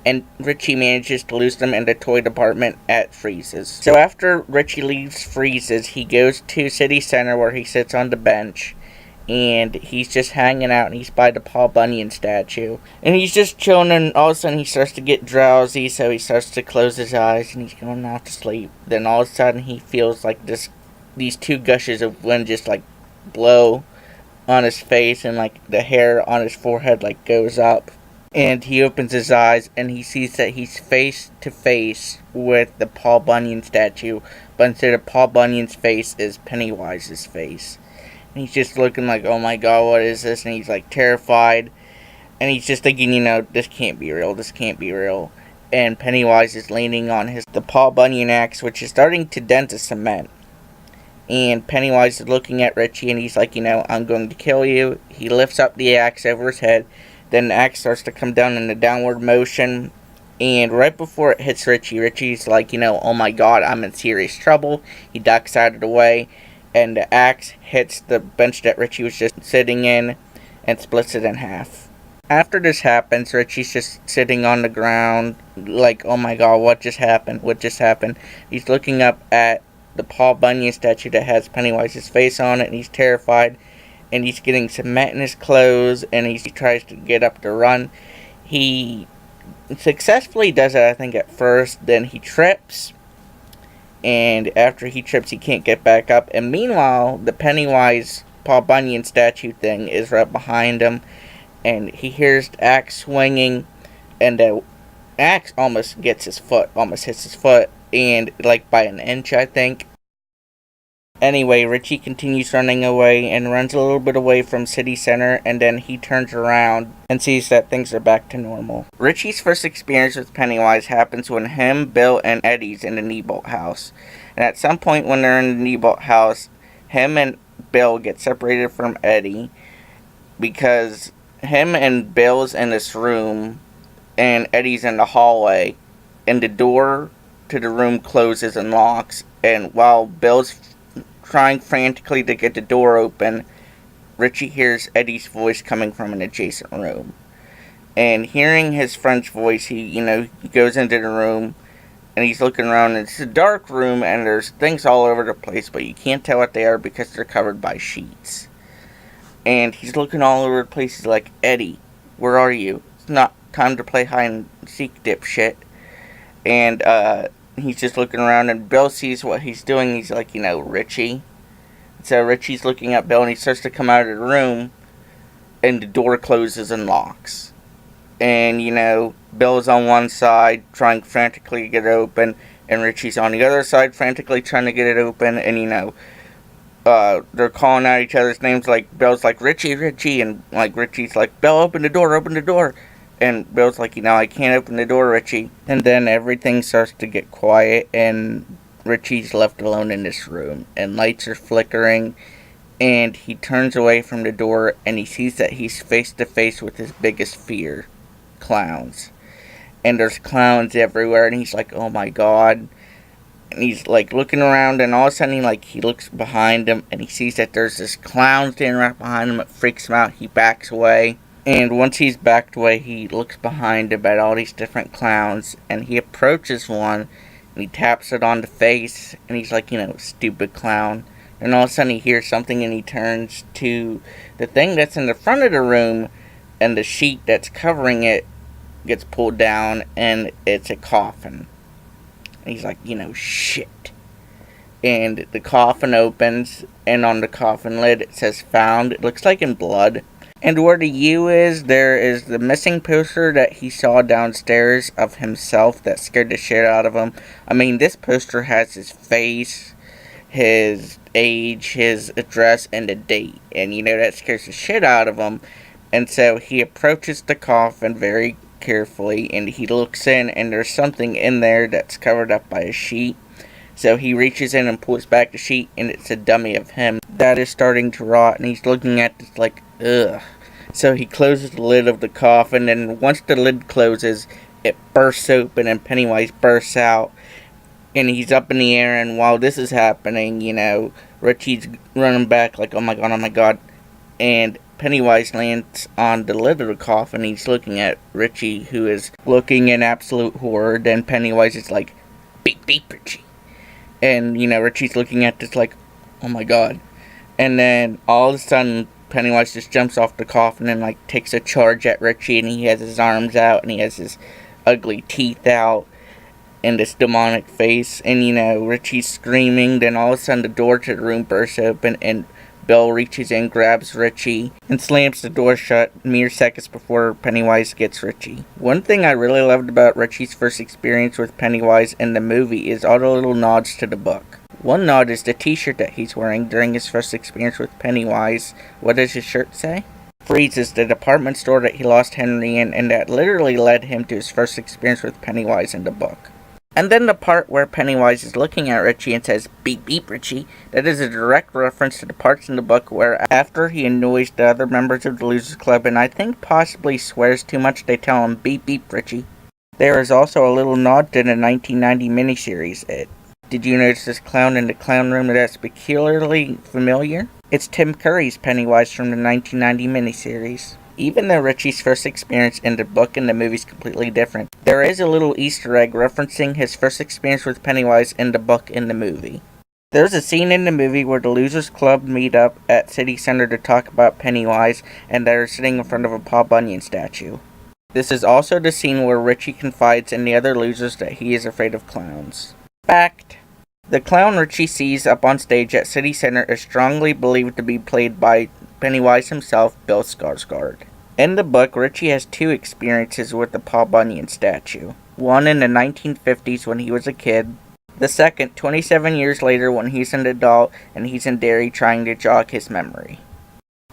and Richie manages to lose them in the toy department at Freeze's. So after Richie leaves Freeze's, he goes to City Center where he sits on the bench, and he's just hanging out, and he's by the Paul Bunyan statue. And he's just chilling, and all of a sudden he starts to get drowsy, so he starts to close his eyes, and he's going off to sleep. Then all of a sudden he feels like these two gushes of wind just, blow on his face, and, the hair on his forehead, goes up. And he opens his eyes, and he sees that he's face to face with the Paul Bunyan statue, but instead of Paul Bunyan's face is Pennywise's face. And he's just looking like, oh my god, what is this? And he's terrified. And he's just thinking, this can't be real. This can't be real. And Pennywise is leaning on the Paul Bunyan axe, which is starting to dent the cement. And Pennywise is looking at Richie, and he's like, I'm going to kill you. He lifts up the axe over his head. Then the axe starts to come down in a downward motion. And right before it hits Richie, Richie's like, oh my god, I'm in serious trouble. He ducks out of the way. And the axe hits the bench that Richie was just sitting in and splits it in half. After this happens, Richie's just sitting on the ground like, oh my god, what just happened? What just happened? He's looking up at the Paul Bunyan statue that has Pennywise's face on it, and he's terrified. And he's getting cement in his clothes, and he tries to get up to run. He successfully does it, I think, at first. Then he trips. And after he trips, he can't get back up. And meanwhile, the Pennywise Paul Bunyan statue thing is right behind him. And he hears the axe swinging. And the axe almost hits his foot. And by an inch, I think. Anyway, Richie continues running away and runs a little bit away from City Center, and then he turns around and sees that things are back to normal. Richie's first experience with Pennywise happens when him, Bill, and Eddie's in the Neibolt house. And at some point when they're in the Neibolt house, him and Bill get separated from Eddie because him and Bill's in this room and Eddie's in the hallway, and the door to the room closes and locks, and while Bill's trying frantically to get the door open, Richie hears Eddie's voice coming from an adjacent room. And hearing his friend's voice, he goes into the room, and he's looking around, and it's a dark room, and there's things all over the place, but you can't tell what they are because they're covered by sheets. And he's looking all over the place, he's like, "Eddie, where are you? It's not time to play hide and seek, dipshit." And, he's just looking around, and Bill sees what he's doing. He's like, Richie. So Richie's looking at Bill, and he starts to come out of the room, and the door closes and locks. And, Bill's on one side, trying frantically to get it open, and Richie's on the other side, frantically trying to get it open, and, they're calling out each other's names, Bill's like, "Richie, Richie," and, Richie's like, "Bill, open the door, open the door." And Bill's like, I can't open the door, Richie. And then everything starts to get quiet, and Richie's left alone in this room. And lights are flickering, and he turns away from the door, and he sees that he's face to face with his biggest fear, clowns. And there's clowns everywhere, and he's like, oh my god. And he's, looking around, and all of a sudden, he looks behind him, and he sees that there's this clown standing right behind him. It freaks him out. He backs away. And once he's backed away, he looks behind him at all these different clowns, and he approaches one, and he taps it on the face, and he's like, "Stupid clown." And all of a sudden he hears something, and he turns to the thing that's in the front of the room, and the sheet that's covering it gets pulled down, and it's a coffin. And he's like, shit. And the coffin opens, and on the coffin lid it says found. It looks like in blood. And where the U is, there is the missing poster that he saw downstairs of himself that scared the shit out of him. I mean, this poster has his face, his age, his address, and the date. And that scares the shit out of him. And so he approaches the coffin very carefully, and he looks in, and there's something in there that's covered up by a sheet. So he reaches in and pulls back the sheet, and it's a dummy of him that is starting to rot, and he's looking at this like, ugh. So he closes the lid of the coffin, and once the lid closes, it bursts open, and Pennywise bursts out, and he's up in the air, and while this is happening, Richie's running back like, oh my god, and Pennywise lands on the lid of the coffin. He's looking at Richie, who is looking in absolute horror. Then Pennywise is like, beep beep Richie. And, Richie's looking at this like, oh my god. And then all of a sudden, Pennywise just jumps off the coffin and takes a charge at Richie, and he has his arms out, and he has his ugly teeth out, and this demonic face. And, Richie's screaming. Then all of a sudden the door to the room bursts open, and Bill reaches in, grabs Richie, and slams the door shut mere seconds before Pennywise gets Richie. One thing I really loved about Richie's first experience with Pennywise in the movie is all the little nods to the book. One nod is the t-shirt that he's wearing during his first experience with Pennywise. What does his shirt say? Freeze is the department store that he lost Henry in, and that literally led him to his first experience with Pennywise in the book. And then the part where Pennywise is looking at Richie and says, beep beep Richie, that is a direct reference to the parts in the book where after he annoys the other members of the Losers Club and I think possibly swears too much, they tell him, beep beep Richie. There is also a little nod to the 1990 miniseries, Did you notice this clown in the clown room that's peculiarly familiar? It's Tim Curry's Pennywise from the 1990 miniseries. Even though Richie's first experience in the book and the movie is completely different, there is a little Easter egg referencing his first experience with Pennywise in the book and the movie. There's a scene in the movie where the Losers Club meet up at City Center to talk about Pennywise, and they're sitting in front of a Paul Bunyan statue. This is also the scene where Richie confides in the other losers that he is afraid of clowns. Fact: the clown Richie sees up on stage at City Center is strongly believed to be played by Pennywise himself, Bill Skarsgård. In the book, Richie has two experiences with the Paul Bunyan statue. One in the 1950s when he was a kid. The second, 27 years later when he's an adult and he's in Derry trying to jog his memory.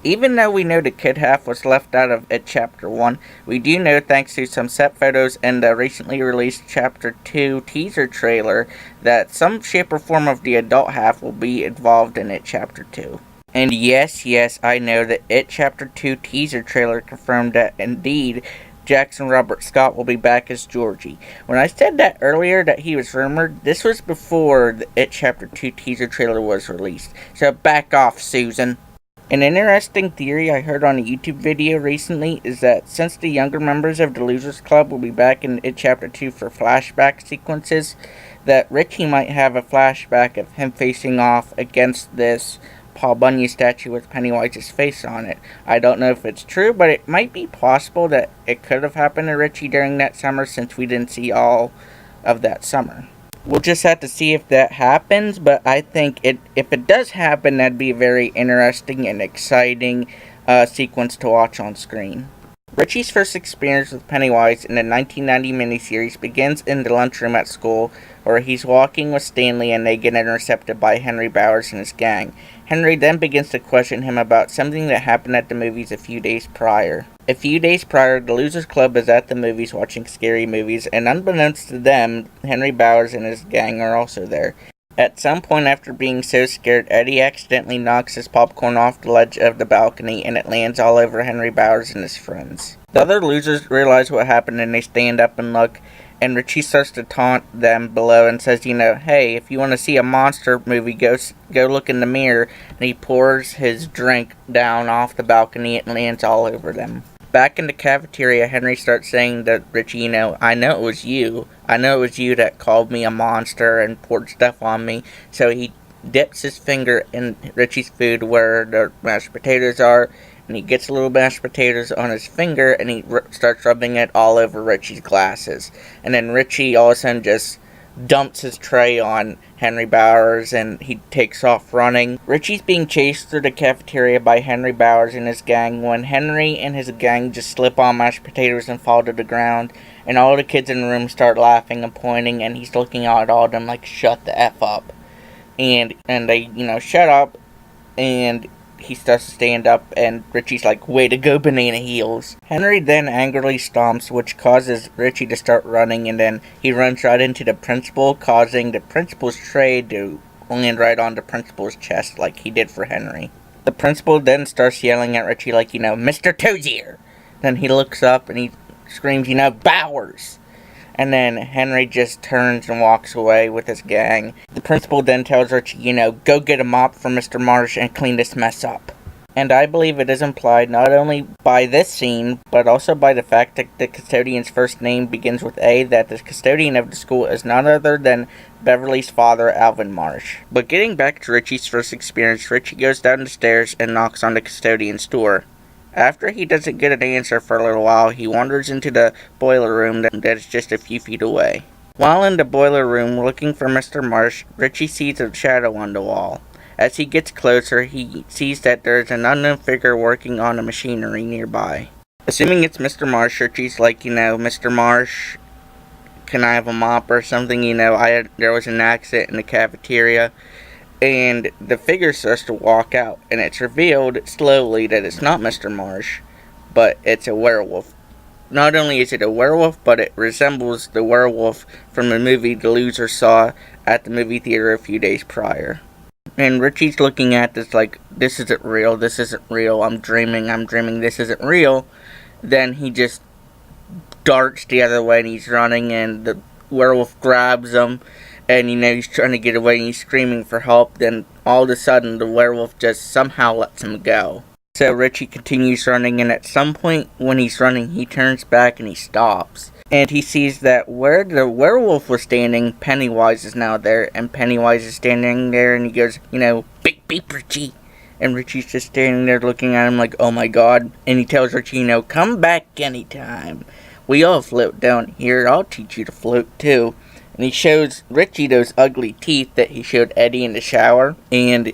Even though we know the kid half was left out of It Chapter 1, we do know thanks to some set photos and the recently released Chapter 2 teaser trailer that some shape or form of the adult half will be involved in It Chapter 2. And yes, I know that It Chapter 2 teaser trailer confirmed that indeed Jackson Robert Scott will be back as Georgie. When I said that earlier that he was rumored, this was before the It Chapter 2 teaser trailer was released. So back off, Susan. An interesting theory I heard on a YouTube video recently is that since the younger members of the Losers Club will be back in It Chapter 2 for flashback sequences, that Richie might have a flashback of him facing off against this Paul Bunyan statue with Pennywise's face on it. I don't know if it's true, but it might be possible that it could have happened to Richie during that summer since we didn't see all of that summer. We'll just have to see if that happens, but I think if it does happen, that'd be a very interesting and exciting sequence to watch on screen. Richie's first experience with Pennywise in the 1990 miniseries begins in the lunchroom at school, where he's walking with Stanley and they get intercepted by Henry Bowers and his gang. Henry then begins to question him about something that happened at the movies a few days prior. A few days prior, the Losers Club is at the movies watching scary movies, and unbeknownst to them, Henry Bowers and his gang are also there. At some point after being so scared, Eddie accidentally knocks his popcorn off the ledge of the balcony and it lands all over Henry Bowers and his friends. The other losers realize what happened and they stand up and look, and Richie starts to taunt them below and says, hey, if you want to see a monster movie, go look in the mirror, and he pours his drink down off the balcony and lands all over them. Back in the cafeteria, Henry starts saying to Richie, I know it was you. I know it was you that called me a monster and poured stuff on me. So he dips his finger in Richie's food where the mashed potatoes are, and he gets a little mashed potatoes on his finger, and he starts rubbing it all over Richie's glasses. And then Richie all of a sudden just dumps his tray on Henry Bowers, and he takes off running. Richie's being chased through the cafeteria by Henry Bowers and his gang when Henry and his gang just slip on mashed potatoes and fall to the ground, and all the kids in the room start laughing and pointing, and he's looking out at all of them like, shut the F up. And they, shut up, and he starts to stand up, and Richie's like, way to go, banana heels. Henry then angrily stomps, which causes Richie to start running, and then he runs right into the principal, causing the principal's tray to land right on the principal's chest like he did for Henry. The principal then starts yelling at Richie like, Mr. Toesier. Then he looks up and he screams, Bowers. And then Henry just turns and walks away with his gang. The principal then tells Richie, go get a mop for Mr. Marsh and clean this mess up. And I believe it is implied not only by this scene, but also by the fact that the custodian's first name begins with A, that the custodian of the school is none other than Beverly's father, Alvin Marsh. But getting back to Richie's first experience, Richie goes down the stairs and knocks on the custodian's door. After he doesn't get an answer for a little while, he wanders into the boiler room that is just a few feet away. While in the boiler room looking for Mr. Marsh, Richie sees a shadow on the wall. As he gets closer, he sees that there is an unknown figure working on a machinery nearby. Assuming it's Mr. Marsh, Richie's like, Mr. Marsh, can I have a mop or something? There was an accident in the cafeteria. And the figure starts to walk out, and it's revealed slowly that it's not Mr. Marsh, but it's a werewolf. Not only is it a werewolf, but it resembles the werewolf from the movie the loser saw at the movie theater a few days prior. And Richie's looking at this like, this isn't real, I'm dreaming, this isn't real. Then he just darts the other way and he's running, and the werewolf grabs him. And, he's trying to get away and he's screaming for help. Then, all of a sudden, the werewolf just somehow lets him go. So, Richie continues running, and at some point when he's running, he turns back and he stops. And he sees that where the werewolf was standing, Pennywise is now there. And Pennywise is standing there, and he goes, beep, beep, Richie. And Richie's just standing there looking at him like, oh my god. And he tells Richie, come back anytime. We all float down here. I'll teach you to float, too. And he shows Richie those ugly teeth that he showed Eddie in the shower. And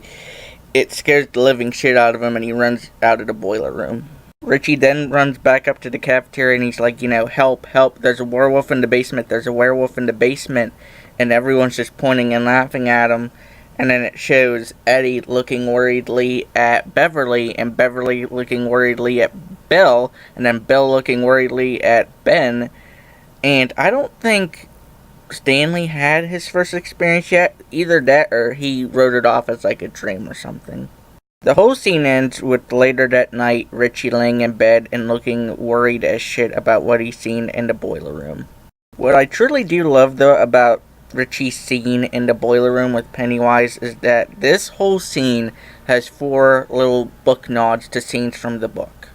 it scares the living shit out of him, and he runs out of the boiler room. Richie then runs back up to the cafeteria, and he's like, help, help, there's a werewolf in the basement, And everyone's just pointing and laughing at him. And then it shows Eddie looking worriedly at Beverly, and Beverly looking worriedly at Bill, and then Bill looking worriedly at Ben. And I don't think Stanley had his first experience yet. Either that or he wrote it off as like a dream or something. The whole scene ends with later that night Richie laying in bed and looking worried as shit about what he's seen in the boiler room. What I truly do love though about Richie's scene in the boiler room with Pennywise is that this whole scene has 4 little book nods to scenes from the book.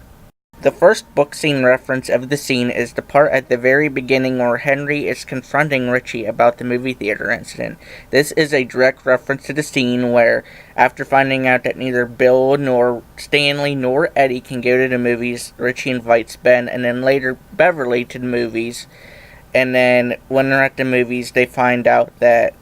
The first book scene reference of the scene is the part at the very beginning where Henry is confronting Richie about the movie theater incident. This is a direct reference to the scene where, after finding out that neither Bill nor Stanley nor Eddie can go to the movies, Richie invites Ben and then later Beverly to the movies. And then when they're at the movies, they find out that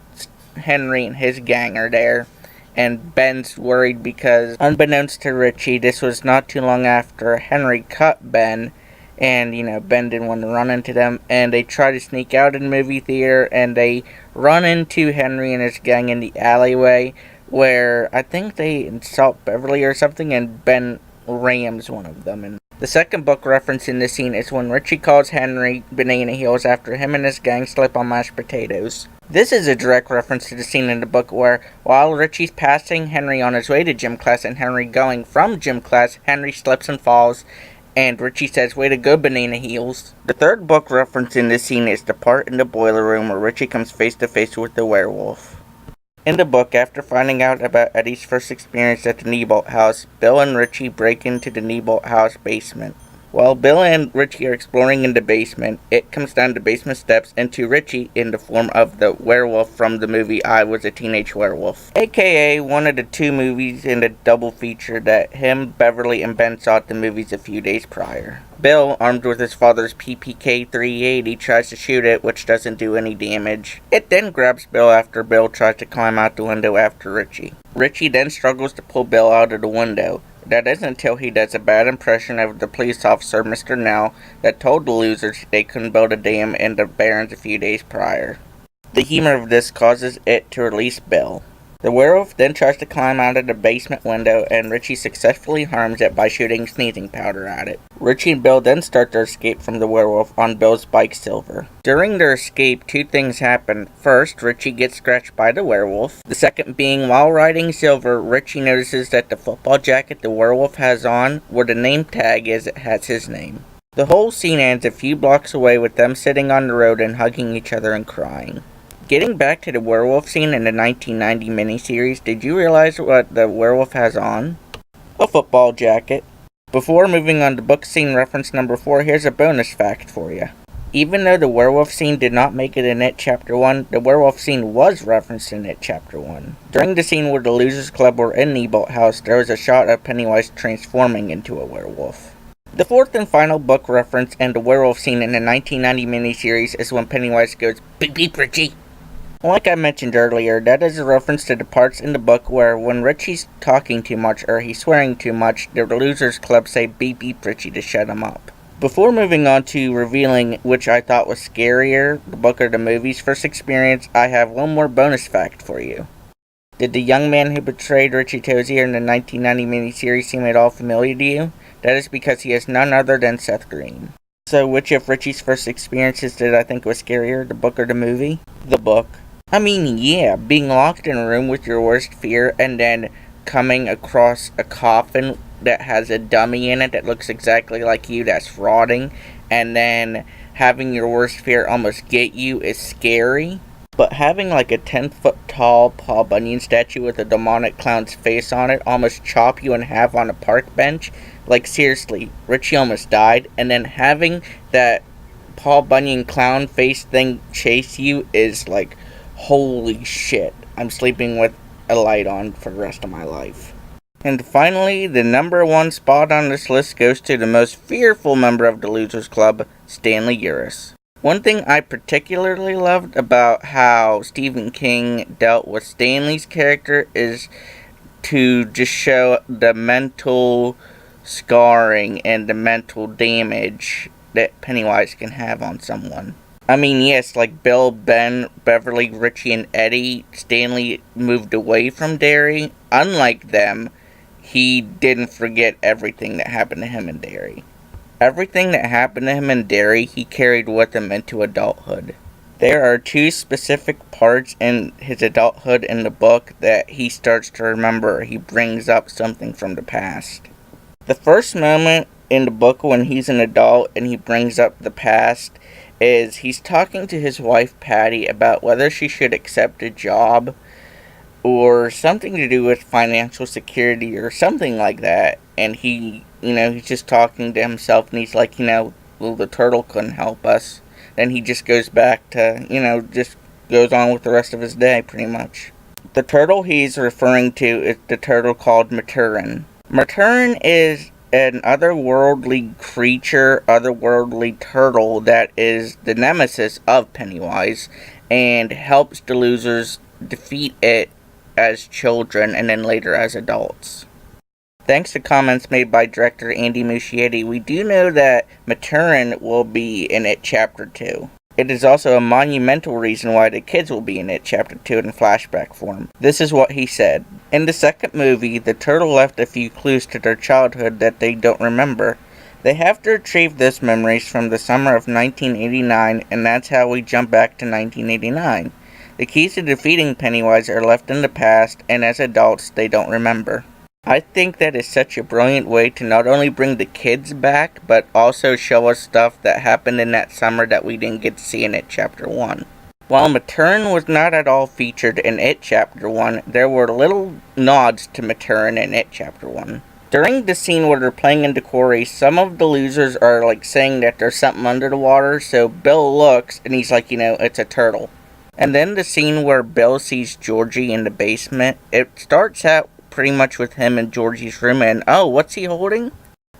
Henry and his gang are there. And Ben's worried because, unbeknownst to Richie, this was not too long after Henry cut Ben. And, Ben didn't want to run into them. And they try to sneak out of the movie theater. And they run into Henry and his gang in the alleyway. Where I think they insult Beverly or something. And Ben rams one of them. And the second book reference in this scene is when Richie calls Henry banana heels after him and his gang slip on mashed potatoes. This is a direct reference to the scene in the book where, while Richie's passing Henry on his way to gym class and Henry going from gym class, Henry slips and falls, and Richie says, way to go, banana heels. The third book reference in this scene is the part in the boiler room where Richie comes face to face with the werewolf. In the book, after finding out about Eddie's first experience at the Neibolt house, Bill and Richie break into the Neibolt house basement. While Bill and Richie are exploring in the basement, it comes down the basement steps into Richie in the form of the werewolf from the movie I Was a Teenage Werewolf, aka one of the two movies in the double feature that him, Beverly, and Ben saw at the movies a few days prior. Bill, armed with his father's PPK-380, tries to shoot it, which doesn't do any damage. It then grabs Bill after Bill tries to climb out the window after Richie. Richie then struggles to pull Bill out of the window. That is until he does a bad impression of the police officer, Mr. Nell, that told the losers they couldn't build a dam in the Barrens a few days prior. The humor of this causes it to release Bill. The werewolf then tries to climb out of the basement window, and Richie successfully harms it by shooting sneezing powder at it. Richie and Bill then start their escape from the werewolf on Bill's bike Silver. During their escape, two things happen. First, Richie gets scratched by the werewolf. The second being, while riding Silver, Richie notices that the football jacket the werewolf has on, where the name tag is, it has his name. The whole scene ends a few blocks away with them sitting on the road and hugging each other and crying. Getting back to the werewolf scene in the 1990 miniseries, did you realize what the werewolf has on? A football jacket. Before moving on to book scene reference number 4, here's a bonus fact for you. Even though the werewolf scene did not make it in It Chapter 1, the werewolf scene was referenced in It Chapter 1. During the scene where the Losers Club were in the boat house, there was a shot of Pennywise transforming into a werewolf. The fourth and final book reference in the werewolf scene in the 1990 miniseries is when Pennywise goes, "Beep beep Richie." Like I mentioned earlier, that is a reference to the parts in the book where when Richie's talking too much or he's swearing too much, the Losers Club say beep beep Richie to shut him up. Before moving on to revealing which I thought was scarier, the book or the movie's first experience, I have one more bonus fact for you. Did the young man who betrayed Richie Tozier in the 1990 miniseries seem at all familiar to you? That is because he is none other than Seth Green. So which of Richie's first experiences did I think was scarier, the book or the movie? The book. I mean, yeah, being locked in a room with your worst fear and then coming across a coffin that has a dummy in it that looks exactly like you that's rotting, and then having your worst fear almost get you is scary. But having like a 10-foot tall Paul Bunyan statue with a demonic clown's face on it almost chop you in half on a park bench, like seriously, Richie almost died, and then having that Paul Bunyan clown face thing chase you is like, holy shit, I'm sleeping with a light on for the rest of my life. And finally, the number 1 spot on this list goes to the most fearful member of the Losers Club, Stanley Uris. One thing I particularly loved about how Stephen King dealt with Stanley's character is to just show the mental scarring and the mental damage that Pennywise can have on someone. I mean, yes, like Bill, Ben, Beverly, Richie, and Eddie, Stanley moved away from Derry. Unlike them, he didn't forget everything that happened to him in Derry. Everything that happened to him in Derry, he carried with him into adulthood. There are 2 specific parts in his adulthood in the book that he starts to remember. He brings up something from the past. The first moment in the book when he's an adult and he brings up the past is he's talking to his wife Patty about whether she should accept a job or something to do with financial security or something like that. And he, he's just talking to himself and he's like, well, the turtle couldn't help us. Then he just goes back to, just goes on with the rest of his day pretty much. The turtle he's referring to is the turtle called Maturin. Maturin is an otherworldly creature, otherworldly turtle that is the nemesis of Pennywise and helps the losers defeat it as children and then later as adults. Thanks to comments made by director Andy Muschietti, we do know that Maturin will be in It Chapter 2. It is also a monumental reason why the kids will be in It Chapter 2 in flashback form. This is what he said. In the second movie, the turtle left a few clues to their childhood that they don't remember. They have to retrieve those memories from the summer of 1989, and that's how we jump back to 1989. The keys to defeating Pennywise are left in the past, and as adults, they don't remember. I think that is such a brilliant way to not only bring the kids back, but also show us stuff that happened in that summer that we didn't get to see in It Chapter 1. While Maturin was not at all featured in It Chapter 1, there were little nods to Maturin in It Chapter 1. During the scene where they're playing in the quarry, some of the losers are like saying that there's something under the water, so Bill looks and he's like, it's a turtle. And then the scene where Bill sees Georgie in the basement, it starts out pretty much with him in Georgie's room, and what's he holding?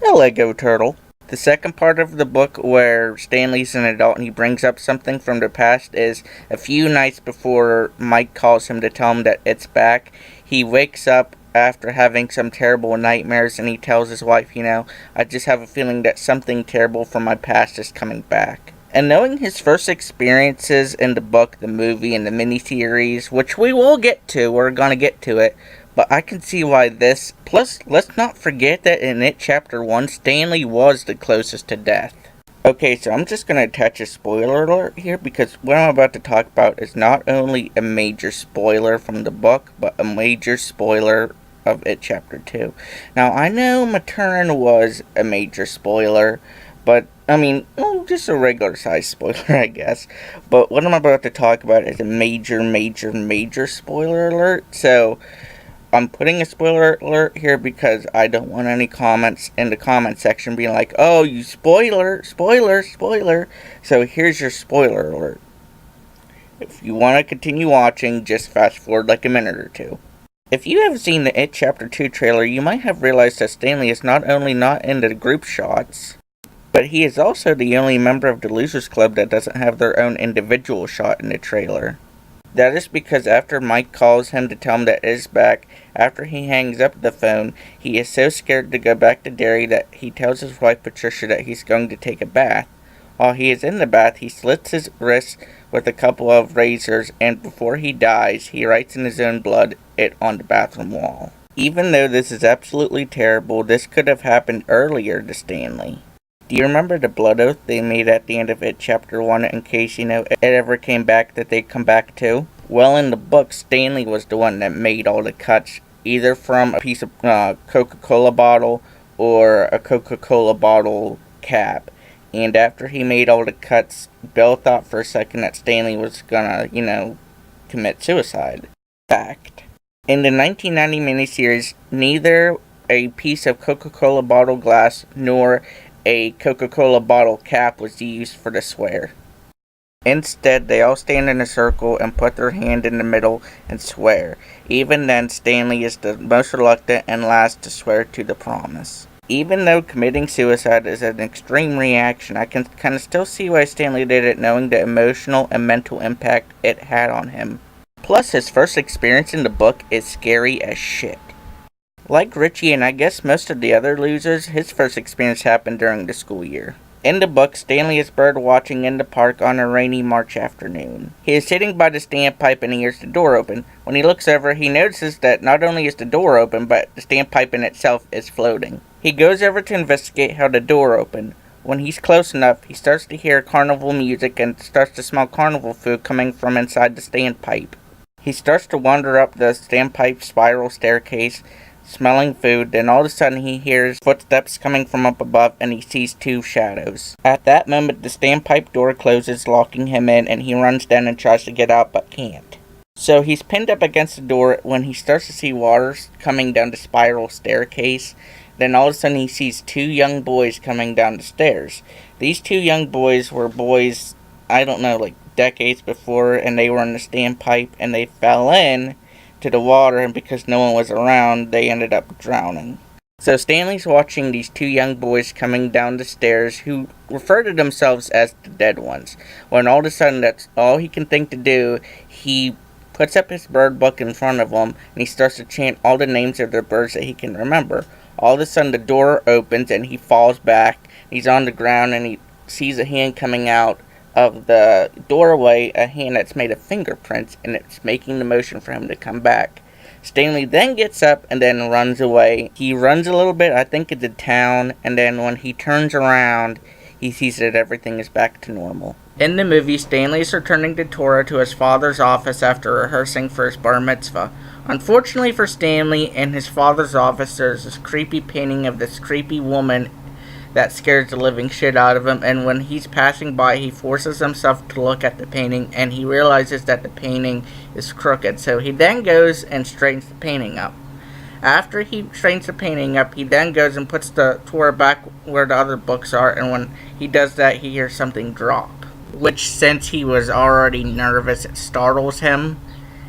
A Lego turtle. The second part of the book where Stanley's an adult and he brings up something from the past is a few nights before Mike calls him to tell him that it's back. He wakes up after having some terrible nightmares and he tells his wife, I just have a feeling that something terrible from my past is coming back. And knowing his first experiences in the book, the movie, and the miniseries, which we will get to, we're gonna get to it, but I can see why this. Plus, let's not forget that in It Chapter 1, Stanley was the closest to death. Okay, so I'm just going to attach a spoiler alert here, because what I'm about to talk about is not only a major spoiler from the book, but a major spoiler of It Chapter 2. Now, I know Matern was a major spoiler, but, just a regular size spoiler, I guess. But what I'm about to talk about is a major, major, major spoiler alert, so I'm putting a spoiler alert here because I don't want any comments in the comment section being like, oh, you spoiler. So here's your spoiler alert. If you want to continue watching, just fast forward like a minute or two. If you have seen the It Chapter 2 trailer, you might have realized that Stanley is not only not in the group shots, but he is also the only member of the Losers Club that doesn't have their own individual shot in the trailer. That is because after Mike calls him to tell him that it's back, after he hangs up the phone, he is so scared to go back to Derry that he tells his wife Patricia that he's going to take a bath. While he is in the bath, he slits his wrists with a couple of razors, and before he dies, he writes in his own blood it on the bathroom wall. Even though this is absolutely terrible, this could have happened earlier to Stanley. Do you remember the blood oath they made at the end of It Chapter 1 in case, it ever came back that they'd come back to? Well, in the book, Stanley was the one that made all the cuts, either from a piece of Coca-Cola bottle or a Coca-Cola bottle cap. And after he made all the cuts, Bill thought for a second that Stanley was gonna, commit suicide. Fact. In the 1990 miniseries, neither a piece of Coca-Cola bottle glass nor a Coca-Cola bottle cap was used for the swear. Instead, they all stand in a circle and put their hand in the middle and swear. Even then, Stanley is the most reluctant and last to swear to the promise. Even though committing suicide is an extreme reaction, I can kind of still see why Stanley did it, knowing the emotional and mental impact it had on him. Plus, his first experience in the book is scary as shit. Like Richie and I guess most of the other losers, his first experience happened during the school year. In the book, Stanley is bird watching in the park on a rainy March afternoon. He is sitting by the standpipe and he hears the door open. When he looks over, he notices that not only is the door open, but the standpipe in itself is floating. He goes over to investigate how the door opened. When he's close enough, he starts to hear carnival music and starts to smell carnival food coming from inside the standpipe. He starts to wander up the standpipe spiral staircase, smelling food, then all of a sudden he hears footsteps coming from up above and he sees two shadows. At that moment, the standpipe door closes, locking him in, and he runs down and tries to get out but can't. So he's pinned up against the door when he starts to see water coming down the spiral staircase. Then all of a sudden he sees two young boys coming down the stairs. These two young boys were boys, decades before, and they were in the standpipe and they fell in to the water, and because no one was around, they ended up drowning. So Stanley's watching these two young boys coming down the stairs who refer to themselves as the dead ones. When all of a sudden that's all he can think to do, he puts up his bird book in front of him and he starts to chant all the names of the birds that he can remember. All of a sudden the door opens and he falls back. He's on the ground and he sees a hand coming out of the doorway, a hand that's made of fingerprints, and it's making the motion for him to come back. Stanley then gets up and then runs away. He runs a little bit, I think it's a town, and then when he turns around, he sees that everything is back to normal. In the movie, Stanley is returning to Tora to his father's office after rehearsing for his bar mitzvah. Unfortunately for Stanley, in his father's office, there's this creepy painting of this creepy woman that scares the living shit out of him, and when he's passing by, he forces himself to look at the painting, and he realizes that the painting is crooked, so he then goes and straightens the painting up. After he straightens the painting up, he then goes and puts the tour back where the other books are, and when he does that, he hears something drop. Which, since he was already nervous, it startles him,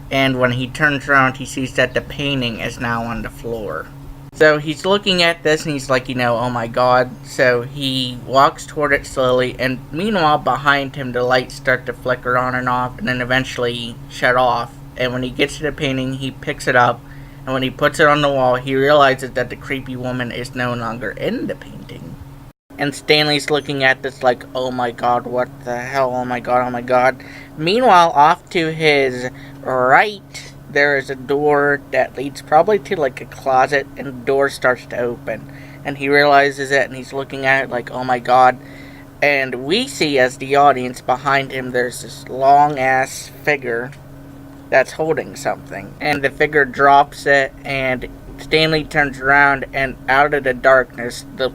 and when he turns around, he sees that the painting is now on the floor. So he's looking at this, and he's like, oh my god. So he walks toward it slowly, and meanwhile, behind him, the lights start to flicker on and off, and then eventually shut off. And when he gets to the painting, he picks it up, and when he puts it on the wall, he realizes that the creepy woman is no longer in the painting. And Stanley's looking at this like, oh my god, what the hell, oh my god, oh my god. Meanwhile, off to his right, there is a door that leads probably to like a closet, and the door starts to open. And he realizes it, and he's looking at it like, oh my god. And we see, as the audience, behind him, there's this long-ass figure that's holding something. And the figure drops it, and Stanley turns around, and out of the darkness, the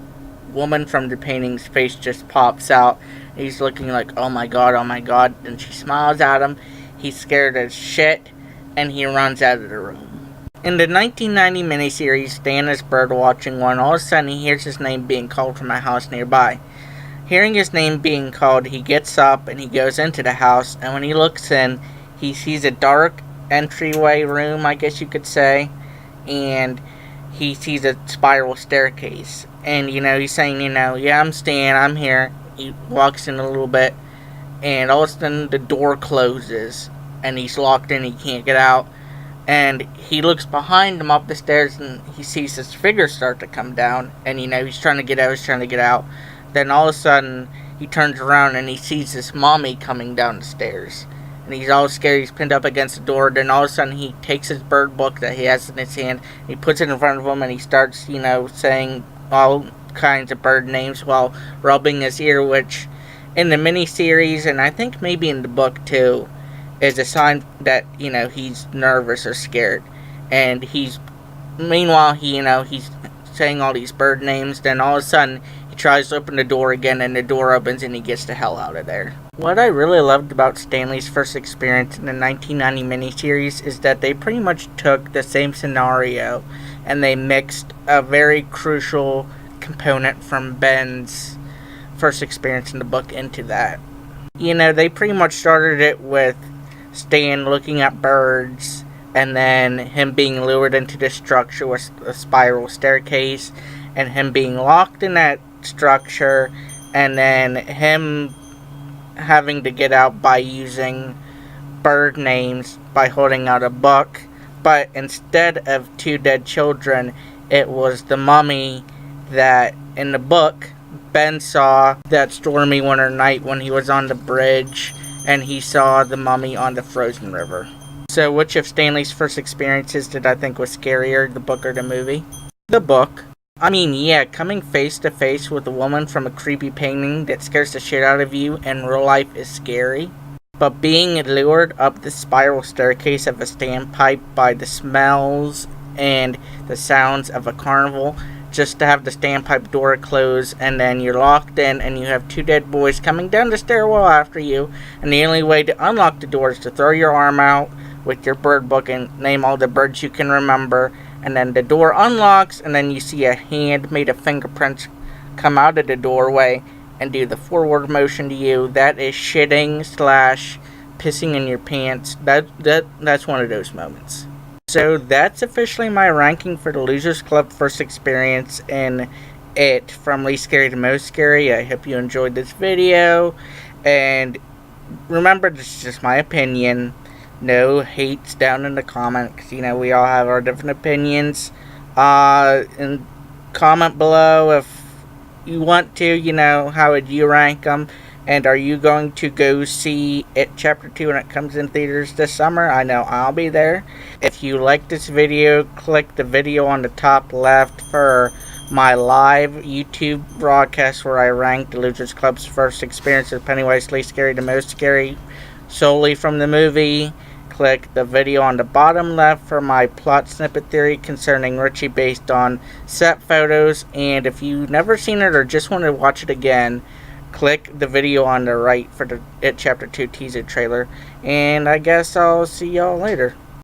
woman from the painting's face just pops out. He's looking like, oh my god, and she smiles at him. He's scared as shit, and he runs out of the room. In the 1990 miniseries, Stan is bird watching when all of a sudden he hears his name being called from a house nearby. Hearing his name being called, he gets up and he goes into the house, and when he looks in, he sees a dark entryway room, I guess you could say, and he sees a spiral staircase. And, he's saying, yeah, I'm Stan, I'm here. He walks in a little bit, and all of a sudden the door closes, and he's locked in, he can't get out. And he looks behind him up the stairs, and he sees this figure start to come down, and, he's trying to get out, Then all of a sudden, he turns around, and he sees this mommy coming down the stairs. And he's all scared, he's pinned up against the door. Then all of a sudden, he takes his bird book that he has in his hand, he puts it in front of him, and he starts, saying all kinds of bird names while rubbing his ear, which in the miniseries, and I think maybe in the book too, is a sign that, he's nervous or scared. And meanwhile, he's saying all these bird names. Then all of a sudden, he tries to open the door again, and the door opens, and he gets the hell out of there. What I really loved about Stanley's first experience in the 1990 miniseries is that they pretty much took the same scenario and they mixed a very crucial component from Ben's first experience in the book into that. They pretty much started it with Stan looking at birds, and then him being lured into the structure with a spiral staircase, and him being locked in that structure, and then him having to get out by using bird names by holding out a book. But instead of two dead children, it was the mummy that in the book Ben saw that stormy winter night when he was on the bridge, and he saw the mummy on the frozen river. So which of Stanley's first experiences did I think was scarier, the book or the movie? The book. I mean, yeah, coming face to face with a woman from a creepy painting that scares the shit out of you in real life is scary. But being lured up the spiral staircase of a standpipe by the smells and the sounds of a carnival, just to have the standpipe door close, and then you're locked in, and you have two dead boys coming down the stairwell after you, and the only way to unlock the door is to throw your arm out with your bird book and name all the birds you can remember, and then the door unlocks, and then you see a hand made of fingerprints come out of the doorway and do the forward motion to you. That is shitting / pissing in your pants. That's one of those moments. So that's officially my ranking for the Losers Club first experience in it, from least scary to most scary. I hope you enjoyed this video, and remember, this is just my opinion. No hates down in the comments, we all have our different opinions. And comment below if you want to, how would you rank them? And are you going to go see It Chapter 2 when it comes in theaters this summer? I know I'll be there. If you like this video, click the video on the top left for my live YouTube broadcast where I rank the Losers Club's first experience of Pennywise, least scary to most scary, solely from the movie. Click the video on the bottom left for my plot snippet theory concerning Richie based on set photos. And if you've never seen it or just want to watch it again, click the video on the right for the It Chapter 2 teaser trailer. And I guess I'll see y'all later.